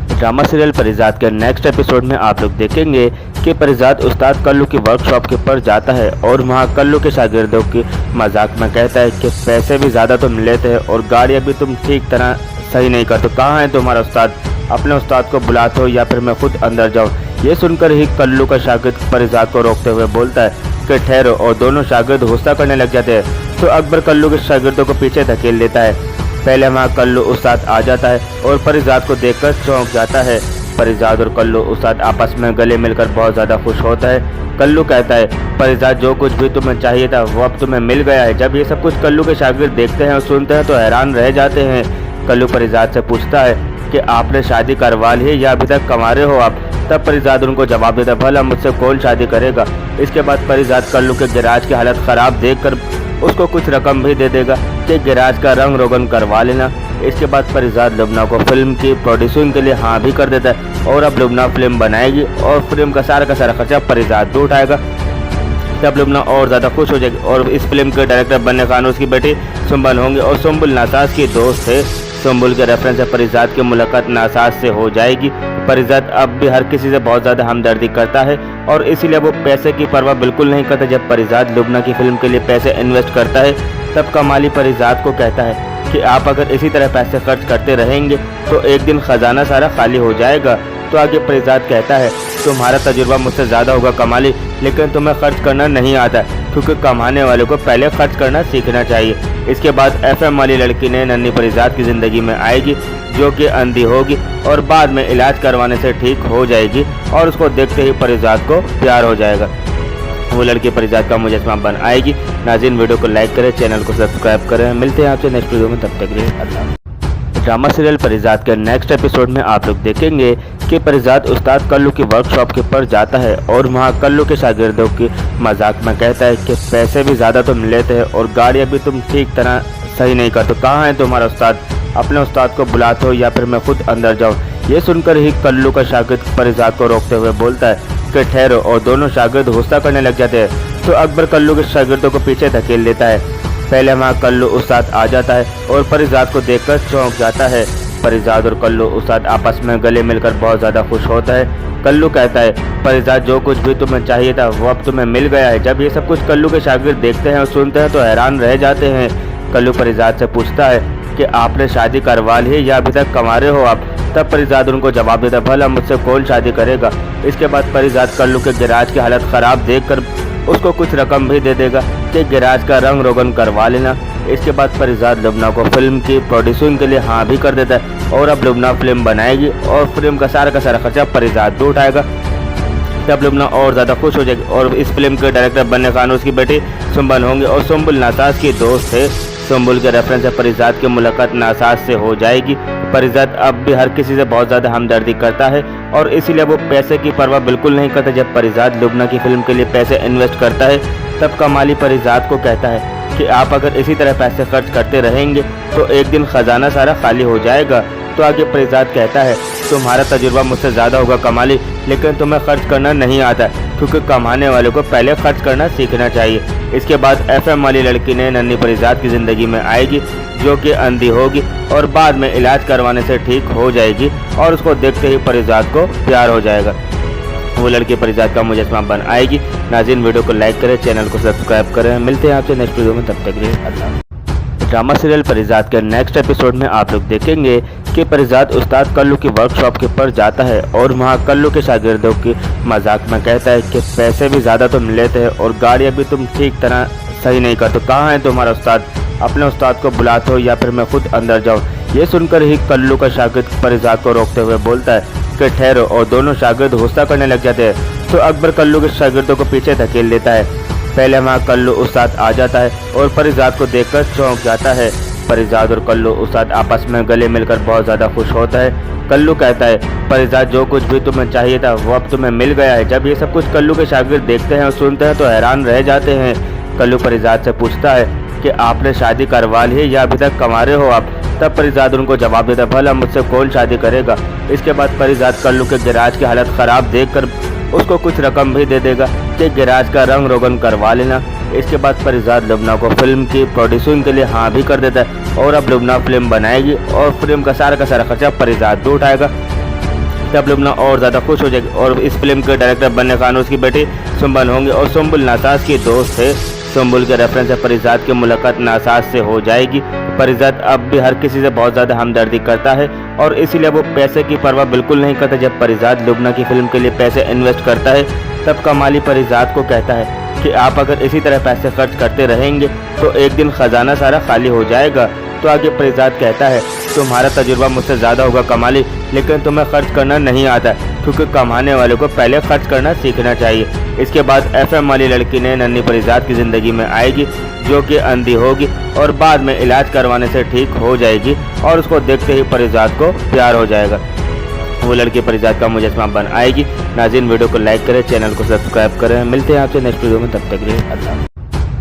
ड्रामा सीरियल परिजात के नेक्स्ट एपिसोड में आप लोग देखेंगे कि परिजात उस्ताद कल्लू की वर्कशॉप के पर जाता है और वहाँ कल्लू के शागिर्दों की मजाक में कहता है कि पैसे भी ज़्यादा तुम लेते हैं और गाड़ियाँ भी तुम ठीक तरह सही नहीं करते। कहाँ है तुम्हारा उस्ताद? अपने उस्ताद को बुलाते हो या फिर मैं खुद अंदर जाऊँ? ये सुनकर ही कल्लू का शागिर्द परिजात को रोकते हुए बोलता है कि ठहरो, और दोनों शागिर्द गुस्सा करने लग जाते हैं। तो अकबर कल्लू के शागिर्दों को पीछे धकेल लेता है। पहले वहाँ कल्लू उस्ताद आ जाता है और परिजात को देखकर चौंक जाता है। परिजात और कल्लू उस्ताद आपस में गले मिलकर बहुत ज़्यादा खुश होता है। कल्लू कहता है, परिजात जो कुछ भी तुम्हें चाहिए था वो अब तुम्हें मिल गया है। जब ये सब कुछ कल्लू के शागिर्द देखते हैं और सुनते हैं तो हैरान रह जाते हैं। कल्लू परिजात से पूछता है कि आपने शादी करवा ली है या अभी तक कमा रहे हो आप? तब परिजात उनको जवाब देता है, भला मुझसे कौन शादी करेगा। इसके बाद परिजात कल्लू के गैराज की हालत ख़राब देखकर उसको कुछ रकम भी दे देगा कि गैराज का रंग रोगन करवा लेना। इसके बाद परिजात लुबना को फिल्म की प्रोड्यूसिंग के लिए हाँ भी कर देता है और अब लुबना फिल्म बनाएगी और फिल्म का सारा खर्चा परिजात भी उठाएगा। तब लुबना और ज़्यादा खुश हो जाएगी और इस फिल्म के डायरेक्टर बनने का उसकी बेटी सुंबल होंगे और सुंबल नासाज की दोस्त है। सुंबल के रेफरेंस से परिजात की मुलाकात नासाज से हो जाएगी। परिजात अब भी हर किसी से बहुत ज़्यादा हमदर्दी करता है और इसीलिए वो पैसे की परवाह बिल्कुल नहीं करता। जब परिजात लुबना की फिल्म के लिए पैसे इन्वेस्ट करता है तब कमाली परिजात को कहता है कि आप अगर इसी तरह पैसे खर्च करते रहेंगे तो एक दिन खजाना सारा खाली हो जाएगा। तो आगे परिजात कहता है, तुम्हारा तजुर्बा मुझसे ज़्यादा होगा कमाली, लेकिन तुम्हें खर्च करना नहीं आता, क्योंकि कमाने वाले को पहले खर्च करना सीखना चाहिए। इसके बाद FM वाली लड़की ने नन्ही परिजात की ज़िंदगी में आएगी, जो कि अंधी होगी और बाद में इलाज करवाने से ठीक हो जाएगी और उसको देखते ही परिजात को प्यार हो जाएगा। वो लड़की परिजात का मुजस्समा बन आएगी। नाज़रीन, वीडियो को लाइक करें, चैनल को सब्सक्राइब करें। मिलते हैं आपसे नेक्स्ट वीडियो में, तब तक के लिए अल्लाह। ड्रामा सीरियल परिजात के नेक्स्ट एपिसोड में आप लोग देखेंगे कि परिजात उस्ताद कल्लू की वर्कशॉप के पर जाता है और वहाँ कल्लू के शागिर्दों की मजाक में कहता है कि पैसे भी ज़्यादा तुम लेते हैं और गाड़ियाँ भी तुम ठीक तरह सही नहीं करते। कहाँ है तुम्हारा उस्ताद? अपने उस्ताद को बुलाते हो या फिर मैं खुद अंदर जाऊँ? ये सुनकर ही कल्लू का शागिर्द परिजात को रोकते हुए बोलता है कि ठहरो, और दोनों शागिर्द गुस्सा करने लग जाते हैं। तो अकबर कल्लू के शागिर्दों को पीछे धकेल लेता है। पहले वहाँ कल्लू उस्ताद आ जाता है और परिजात को देखकर चौंक जाता है। परिजात और कल्लू उस्ताद आपस में गले मिलकर बहुत ज़्यादा खुश होता है। कल्लू कहता है, परिजात जो कुछ भी तुम्हें चाहिए था वो अब तुम्हें मिल गया है। जब ये सब कुछ कल्लू के शागिर्द देखते हैं और सुनते हैं तो हैरान रह जाते हैं। कल्लू परिजात से पूछता है कि आपने शादी करवा ली है या अभी तक कमा रहे हो आप? तब परिजात उनको जवाब देता है, भला मुझसे कौन शादी करेगा। इसके बाद परिजात कल्लू के गैराज की हालत ख़राब देखकर उसको कुछ रकम भी दे देगा कि गैराज का रंग रोगन करवा लेना। इसके बाद परिजात लुबना को फिल्म की प्रोड्यूसिंग के लिए हाँ भी कर देता है और अब लुबना फिल्म बनाएगी और फिल्म का सारा खर्चा परिजात भी उठाएगा। तब लुबना और ज़्यादा खुश हो जाएगी और इस फिल्म के डायरेक्टर बनने का उसकी बेटी सुंबल होंगे और सुंबल नासाज की दोस्त है। सुंबल के रेफरेंस से परिजात की मुलाकात नासाज से हो जाएगी। परिजात अब भी हर किसी से बहुत ज़्यादा हमदर्दी करता है और इसीलिए वो पैसे की परवाह बिल्कुल नहीं करता। जब परिजात लुबना की फिल्म के लिए पैसे इन्वेस्ट करता है तब कमाली परिजात को कहता है कि आप अगर इसी तरह पैसे खर्च करते रहेंगे तो एक दिन खजाना सारा खाली हो जाएगा। तो आगे परिजात कहता है, तुम्हारा तजुर्बा मुझसे ज़्यादा होगा कमाली, लेकिन तुम्हें खर्च करना नहीं आता, क्योंकि कमाने वाले को पहले खर्च करना सीखना चाहिए। इसके बाद FM वाली लड़की ने नन्ही परिजात की ज़िंदगी में आएगी, जो कि अंधी होगी और बाद में इलाज करवाने से ठीक हो जाएगी और उसको देखते ही परिजात को प्यार हो जाएगा। वो लड़की परिजात का मुजस्समा बन आएगी। नाज़रीन, वीडियो को लाइक करें, चैनल को सब्सक्राइब करें। मिलते हैं आपसे नेक्स्ट वीडियो में, तब तक के लिए अल्लाह। ड्रामा सीरियल परिजात के नेक्स्ट एपिसोड में आप लोग देखेंगे कि परिजात उस्ताद कल्लू की वर्कशॉप के पर जाता है और वहाँ कल्लू के शागिर्दों की मजाक में कहता है कि पैसे भी ज़्यादा तुम लेते हैं और गाड़ियाँ भी तुम ठीक तरह सही नहीं करते। कहाँ है तुम्हारा उस्ताद? अपने उस्ताद को बुलाते हो या फिर मैं खुद अंदर जाऊँ? ये सुनकर ही कल्लू का शागिर्द परिजात को रोकते हुए बोलता है कि ठहरो, और दोनों शागिर्द गुस्सा करने लग जाते हैं। तो अकबर कल्लू के शागिर्दों को पीछे धकेल लेता है। पहले वहाँ कल्लू उस्ताद आ जाता है और परिजात को देखकर चौंक जाता है। परिजाद और कल्लू उस्ताद आपस में गले मिलकर बहुत ज़्यादा खुश होता है। कल्लू कहता है, परिजाद जो कुछ भी तुम्हें चाहिए था वो अब तुम्हें मिल गया है। जब ये सब कुछ कल्लू के शागिर्द देखते हैं और सुनते हैं तो हैरान रह जाते हैं। कल्लू परिजाद से पूछता है कि आपने शादी करवा ली है या अभी तक कमा रहे हो आप? तब परिजाद उनको जवाब देता है, भला मुझसे कौन शादी करेगा। इसके बाद परिजाद कल्लू के गैराज की हालत ख़राब देखकर उसको कुछ रकम भी दे देगा कि गैराज का रंग रोगन करवा लेना। इसके बाद परिजाद लुबना को फिल्म की प्रोड्यूसिंग के लिए हाँ भी कर देता है और अब लुबना फिल्म बनाएगी और फिल्म का सारा खर्चा परिजाद भी उठाएगा। तब लुबना और ज़्यादा खुश हो जाएगी और इस फिल्म के डायरेक्टर बनने खान उसकी बेटी सुंबल होंगे और सुंबल नासाज की दोस्त है। सुंबल के रेफरेंस से परिजाद की मुलाकात नासाज से हो जाएगी। परिजाद अब भी हर किसी से बहुत ज़्यादा हमदर्दी करता है और इसीलिए वो पैसे की परवाह बिल्कुल नहीं करता। जब परिजाद लुबना की फिल्म के लिए पैसे इन्वेस्ट करता है तब कमाली परिजाद को कहता है कि आप अगर इसी तरह पैसे खर्च करते रहेंगे तो एक दिन खजाना सारा खाली हो जाएगा। तो आगे परिजाद कहता है, तुम्हारा तजुर्बा मुझसे ज़्यादा होगा कमाली, लेकिन तुम्हें खर्च करना नहीं आता क्योंकि कमाने वाले को पहले खर्च करना सीखना चाहिए। इसके बाद FM वाली लड़की ने नन्ही परिजाद की ज़िंदगी में आएगी जो कि अंधी होगी और बाद में इलाज करवाने से ठीक हो जाएगी और उसको देखते ही परिजाद को प्यार हो जाएगा। वो लड़की परिजाद का मुजस्समा बन आएगी। नाज़रीन, वीडियो को लाइक करें, चैनल को सब्सक्राइब करें। मिलते हैं आपसे नेक्स्ट वीडियो में, तब तक के लिए अल्लाह।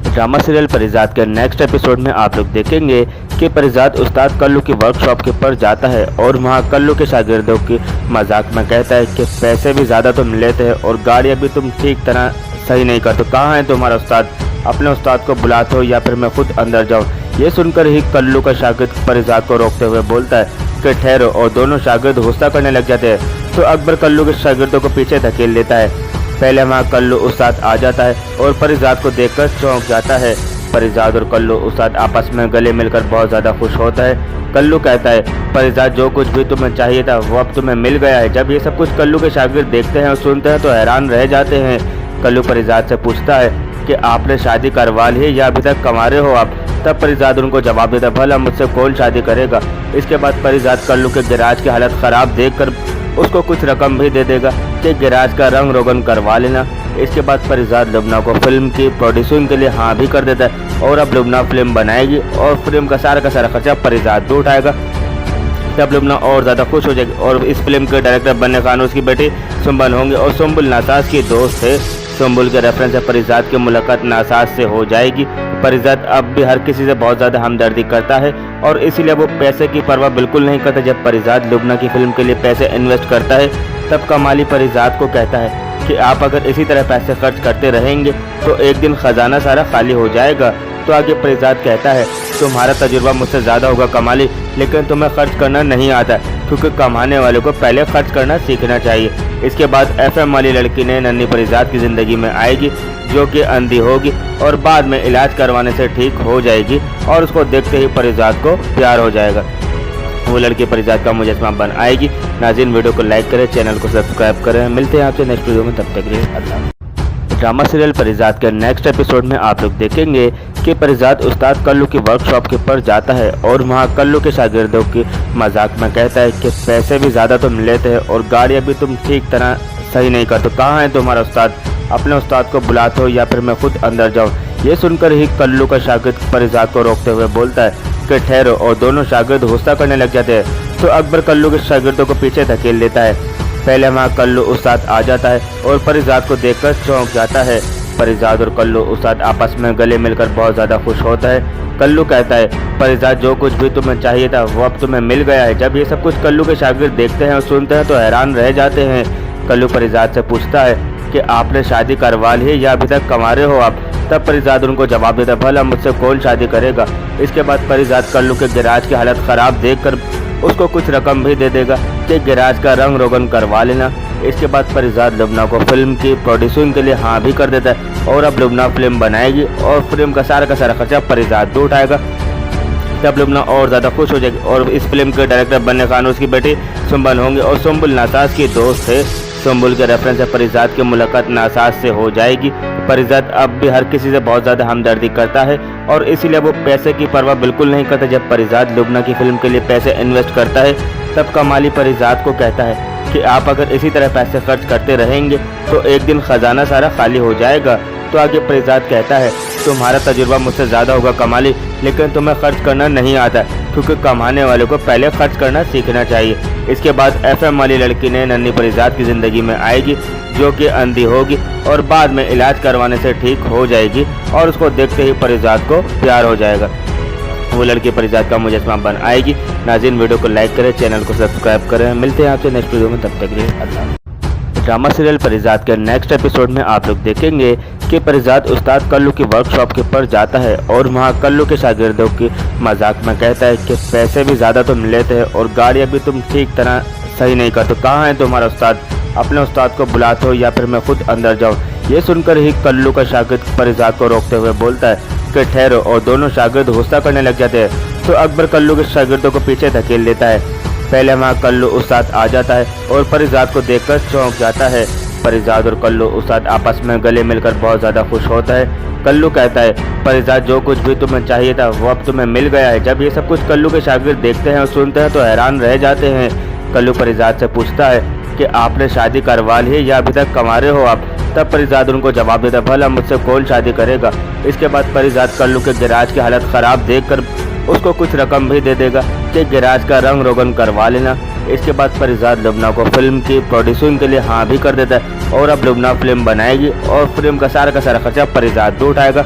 ड्रामा सीरियल परिजाद के नेक्स्ट एपिसोड में आप लोग देखेंगे कि परिजाद उस्ताद कल्लू की वर्कशॉप के पर जाता है और वहाँ कल्लू के शागिर्दों की मजाक में कहता है कि पैसे भी ज़्यादा तुम लेते हो और गाड़ियाँ भी तुम ठीक तरह सही नहीं करते। कहाँ है तुम्हारा उस्ताद? अपने उस्ताद को बुलाते हो या फिर मैं खुद अंदर जाऊँ? ये सुनकर ही कल्लू का शागिर्द परिजाद को रोकते हुए बोलता है कि ठहरो, और दोनों शागिर्द गुस्सा करने लग जाते हैं। तो अकबर कल्लू के शागिर्दों को पीछे धकेल लेता है। पहले वहाँ कल्लू उस्ताद आ जाता है और परिजाद को देखकर चौंक जाता है। परिजाद और कल्लू उस्ताद आपस में गले मिलकर बहुत ज़्यादा खुश होता है। कल्लू कहता है, परिजाद जो कुछ भी तुम्हें चाहिए था वो अब तुम्हें मिल गया है। जब ये सब कुछ कल्लू के शागिर्द देखते हैं और सुनते हैं तो हैरान रह जाते हैं। कल्लू परिजाद से पूछता है कि आपने शादी करवा ली है या अभी तक कमा रहे हो आप? तब परिजाद उनको जवाब देता है, भला मुझसे कौन शादी करेगा। इसके बाद परिजाद कल्लू के गैराज की हालत ख़राब देखकर उसको कुछ रकम भी दे देगा कि गैराज का रंग रोगन करवा लेना। इसके बाद परिजाद लुबना को फिल्म की प्रोड्यूसिंग के लिए हाँ भी कर देता है और अब लुबना फिल्म बनाएगी और फिल्म का सारा खर्चा परिजाद भी उठाएगा। तब लुबना और ज़्यादा खुश हो जाएगी और इस फिल्म के डायरेक्टर बनने खान उसकी बेटी सुंबल होंगे और सुंबल नासाज की दोस्त है। सुंबल के रेफरेंस से परिजाद की मुलाकात नासाज से हो जाएगी। परिजाद अब भी हर किसी से बहुत ज़्यादा हमदर्दी करता है और इसीलिए वो पैसे की परवाह बिल्कुल नहीं करता। जब परिजाद लुबना की फिल्म के लिए पैसे इन्वेस्ट करता है तब कमाली परिजाद को कहता है कि आप अगर इसी तरह पैसे खर्च करते रहेंगे तो एक दिन खजाना सारा खाली हो जाएगा। तो आगे परिजाद कहता है, तुम्हारा तजुर्बा मुझसे ज़्यादा होगा कमाली, लेकिन तुम्हें खर्च करना नहीं आता क्योंकि कमाने वाले को पहले खर्च करना सीखना चाहिए। इसके बाद FM वाली लड़की ने नन्ही परिजाद की ज़िंदगी में आएगी जो कि अंधी होगी और बाद में इलाज करवाने से ठीक हो जाएगी और उसको देखते ही परिजाद को प्यार हो जाएगा। वो लड़की परिजाद का मुजस्समा बन आएगी। नाज़रीन, वीडियो को लाइक करें, चैनल को सब्सक्राइब करें। मिलते हैं आपसे नेक्स्ट वीडियो में, तब तक के लिए अल्लाह। ड्रामा सीरियल परिजाद के नेक्स्ट एपिसोड में आप लोग देखेंगे कि परिजाद उस्ताद कल्लू की वर्कशॉप के पर जाता है और वहाँ कल्लू के शागिर्दों की मजाक में कहता है कि पैसे भी ज़्यादा तुम लेते हो और गाड़ियाँ भी तुम ठीक तरह सही नहीं करते। कहाँ है तुम्हारा उस्ताद? अपने उस्ताद को बुलाते हो या फिर मैं खुद अंदर जाऊँ? ये सुनकर ही कल्लू का शागिर्द परिजाद को रोकते हुए बोलता है कि ठहरो, और दोनों शागिर्द गुस्सा करने लग जाते हैं। तो अकबर कल्लू के शागिर्दों को पीछे धकेल लेता है। पहले वहाँ कल्लू उस्ताद आ जाता है और परिजाद को देखकर चौंक जाता है। परिजाद और कल्लू उस्ताद आपस में गले मिलकर बहुत ज़्यादा खुश होता है। कल्लू कहता है, परिजाद जो कुछ भी तुम्हें चाहिए था वो अब तुम्हें मिल गया है। जब ये सब कुछ कल्लू के शागिर्द देखते हैं और सुनते हैं तो हैरान रह जाते हैं। कल्लू परिजाद से पूछता है कि आपने शादी करवा ली है या अभी तक कमा रहे हो आप? तब परिजाद उनको जवाब देता है, भला मुझसे कौन शादी करेगा। इसके बाद परिजाद कल्लू के गैराज की हालत ख़राब देखकर उसको कुछ रकम भी दे देगा कि गैराज का रंग रोगन करवा लेना। इसके बाद परिजाद लुबना को फिल्म की प्रोड्यूसिंग के लिए हाँ भी कर देता है और अब लुबना फिल्म बनाएगी और फिल्म का सारा खर्चा परिजाद भी उठाएगा। तब लुबना और ज़्यादा खुश हो जाएगी और इस फिल्म के डायरेक्टर बनने खान उसकी बेटी सुंबल होंगे और सुंबल नासाज की दोस्त है। सुंबल के रेफरेंस से परिजाद की मुलाकात नासाज से हो जाएगी। परिजाद अब भी हर किसी से बहुत ज़्यादा हमदर्दी करता है और इसीलिए वो पैसे की परवाह बिल्कुल नहीं करता। जब परिजाद लुबना की फिल्म के लिए पैसे इन्वेस्ट करता है तब कमाली परिजाद को कहता है कि आप अगर इसी तरह पैसे खर्च करते रहेंगे तो एक दिन खजाना सारा खाली हो जाएगा। तो आगे परिजात कहता है तुम्हारा तजुर्बा मुझसे ज़्यादा होगा कमाली, लेकिन तुम्हें खर्च करना नहीं आता क्योंकि कमाने वाले को पहले खर्च करना सीखना चाहिए। इसके बाद FM वाली लड़की ने नन्ही परिजात की ज़िंदगी में आएगी जो कि अंधी होगी और बाद में इलाज करवाने से ठीक हो जाएगी और उसको देखते ही परिजात को प्यार हो जाएगा। वो लड़की परिजात का मुजस्समा बन आएगी। नाज़रीन वीडियो को लाइक करें, चैनल को सब्सक्राइब करें। मिलते हैं आपसे नेक्स्ट वीडियो में, तब तक के लिए अल्लाह। ड्रामा सीरियल परिजात के नेक्स्ट एपिसोड में आप लोग देखेंगे कि परिजात उस्ताद कल्लू की वर्कशॉप के पर जाता है और वहाँ कल्लू के शागिर्दों की मजाक में कहता है कि पैसे भी ज़्यादा तुम लेते हो और गाड़ियाँ भी तुम ठीक तरह सही नहीं करते, कहाँ है तुम्हारा उस्ताद, अपने उस्ताद को बुलाते हो या फिर मैं खुद अंदर जाऊँ। ये सुनकर ही कल्लू का शागिर्द परिजात को रोकते हुए बोलता है कि ठहरो, और दोनों शागिर्द गुस्सा करने लग जाते हैं। तो अकबर कल्लू के शागिर्दों को पीछे धकेल लेता है। पहले वहाँ कल्लू उस्ताद आ जाता है और परिजात को देखकर चौंक जाता है। परिजात और कल्लू उस्ताद आपस में गले मिलकर बहुत ज़्यादा खुश होता है। कल्लू कहता है परिजात जो कुछ भी तुम्हें चाहिए था वो अब तुम्हें मिल गया है। जब ये सब कुछ कल्लू के शागिर्द देखते हैं और सुनते हैं तो हैरान रह जाते हैं। कल्लू परिजात से पूछता है कि आपने शादी करवा ली है या अभी तक कमा रहे हो आप। तब परिजात उनको जवाब देता भला मुझसे कौन शादी करेगा। इसके बाद परिजात कल्लू के गैराज की हालत ख़राब देखकर उसको कुछ रकम भी दे देगा कि गैराज का रंग रोगन करवा लेना। इसके बाद परिजात लुबना को फिल्म की प्रोड्यूसिंग के लिए हाँ भी कर देता है और अब लुबना फिल्म बनाएगी और फिल्म का सारा खर्चा परिजात भी उठाएगा।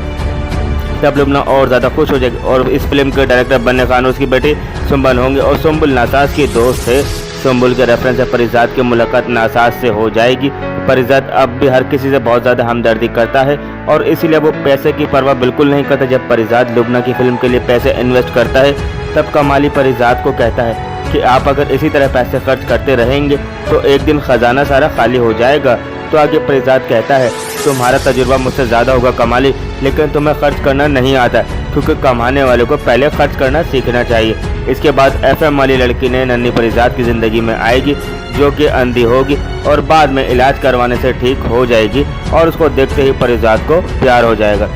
तब लुबना और ज़्यादा खुश हो जाएगी और इस फिल्म के डायरेक्टर बनने का उसकी बेटी सुंबल होंगे और सुंबल नासाज की दोस्त है। सुंबल के रेफरेंस से परिजात की मुलाकात नासाज से हो जाएगी। परिजात अब भी हर किसी से बहुत ज़्यादा हमदर्दी करता है और इसीलिए वो पैसे की परवाह बिल्कुल नहीं करता। जब परिजात लुबना की फिल्म के लिए पैसे इन्वेस्ट करता है तब कमाली परिजात को कहता है कि आप अगर इसी तरह पैसे खर्च करते रहेंगे तो एक दिन खजाना सारा खाली हो जाएगा। तो आगे परिजात कहता है तुम्हारा तजुर्बा मुझसे ज़्यादा होगा कमाली, लेकिन तुम्हें खर्च करना नहीं आता क्योंकि कमाने वाले को पहले खर्च करना सीखना चाहिए। इसके बाद FM वाली लड़की ने नन्ही परिजात की ज़िंदगी में आएगी जो कि अंधी होगी और बाद में इलाज करवाने से ठीक हो जाएगी और उसको देखते ही परिजात को प्यार हो जाएगा।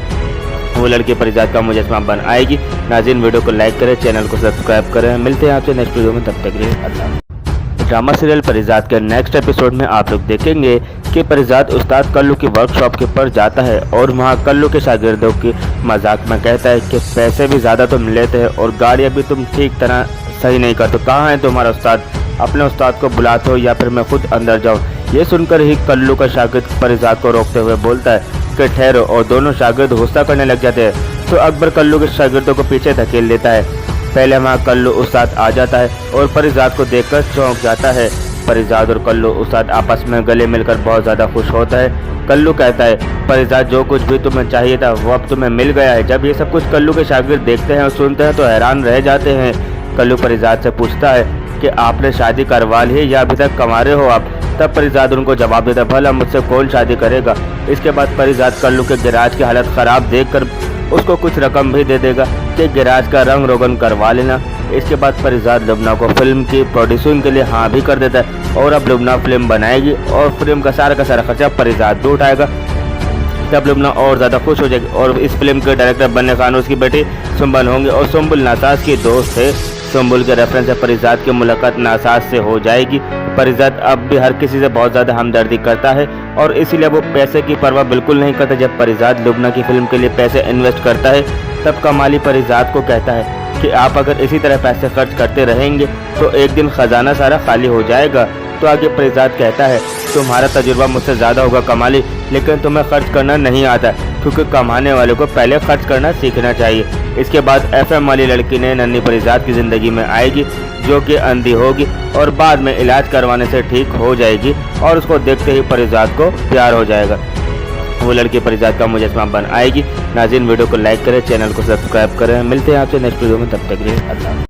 वो लड़की परिजात का मुजस्समा बन आएगी। नाज़रीन वीडियो को लाइक करें, चैनल को सब्सक्राइब करें। मिलते हैं आपसे नेक्स्ट वीडियो में, तब तक के लिए अल्लाह। ड्रामा सीरियल परिजात के नेक्स्ट एपिसोड में आप लोग देखेंगे कि परिजात उस्ताद कल्लू की वर्कशॉप के पर जाता है और वहाँ कल्लू के शागिर्दों की मजाक में कहता है कि पैसे भी ज़्यादा तुम लेते हो और गाड़ियाँ भी तुम ठीक तरह सही नहीं करते, कहाँ है तुम्हारा उस्ताद, अपने उस्ताद को बुलाते हो या फिर मैं खुद अंदर जाऊँ। ये सुनकर ही कल्लू का शागिर्द परिजात को रोकते हुए बोलता है कि ठहरो, और दोनों शागिर्द गुस्सा करने लग जाते हैं। तो अकबर कल्लू के शागिर्दों को पीछे धकेल लेता है। पहले वहाँ कल्लू उस्ताद आ जाता है और परिजात को देखकर चौंक जाता है। परिजात और कल्लू उस्ताद आपस में गले मिलकर बहुत ज़्यादा खुश होता है। कल्लू कहता है परिजात जो कुछ भी तुम्हें चाहिए था वो अब तुम्हें मिल गया है। जब ये सब कुछ कल्लू के शागिर्द देखते हैं और सुनते हैं तो हैरान रह जाते हैं। कल्लू परिजात से पूछता है कि आपने शादी करवा ली है या अभी तक कमा रहे हो आप। तब परिजात उनको जवाब देता भला मुझसे कौन शादी करेगा। इसके बाद परिजात कल्लू के गैराज की हालत ख़राब देखकर उसको कुछ रकम भी दे देगा कि गैराज का रंग रोगन करवा लेना। इसके बाद परिजात लुबना को फिल्म की प्रोड्यूसिंग के लिए हाँ भी कर देता है और अब लुबना फिल्म बनाएगी और फिल्म का सारा खर्चा परिजात भी उठाएगा। तब लुबना और ज़्यादा खुश हो जाएगी और इस फिल्म के डायरेक्टर बनने का उसकी बेटी सुंबल होंगे और सुंबल नासाज की दोस्त है। सुंबल के रेफरेंस से परिजात की मुलाकात नासाज से हो जाएगी। परिजात अब भी हर किसी से बहुत ज़्यादा हमदर्दी करता है और इसीलिए वो पैसे की परवाह बिल्कुल नहीं करता। जब परिजात लुबना की फिल्म के लिए पैसे इन्वेस्ट करता है तब कमाली परिजात को कहता है कि आप अगर इसी तरह पैसे खर्च करते रहेंगे तो एक दिन खजाना सारा खाली हो जाएगा। तो आगे परिजात कहता है तुम्हारा तजुर्बा मुझसे ज़्यादा होगा कमाली, लेकिन तुम्हें खर्च करना नहीं आता क्योंकि कमाने वाले को पहले खर्च करना सीखना चाहिए। इसके बाद FM वाली लड़की ने नन्ही परिजात की ज़िंदगी में आएगी जो कि अंधी होगी और बाद में इलाज करवाने से ठीक हो जाएगी और उसको देखते ही परिजात को प्यार हो जाएगा। वो लड़की परिजात का मुजस्समा बन आएगी। नाज़रीन वीडियो को लाइक करें, चैनल को सब्सक्राइब करें। मिलते हैं आपसे नेक्स्ट वीडियो में, तब तक के लिए अल्लाह।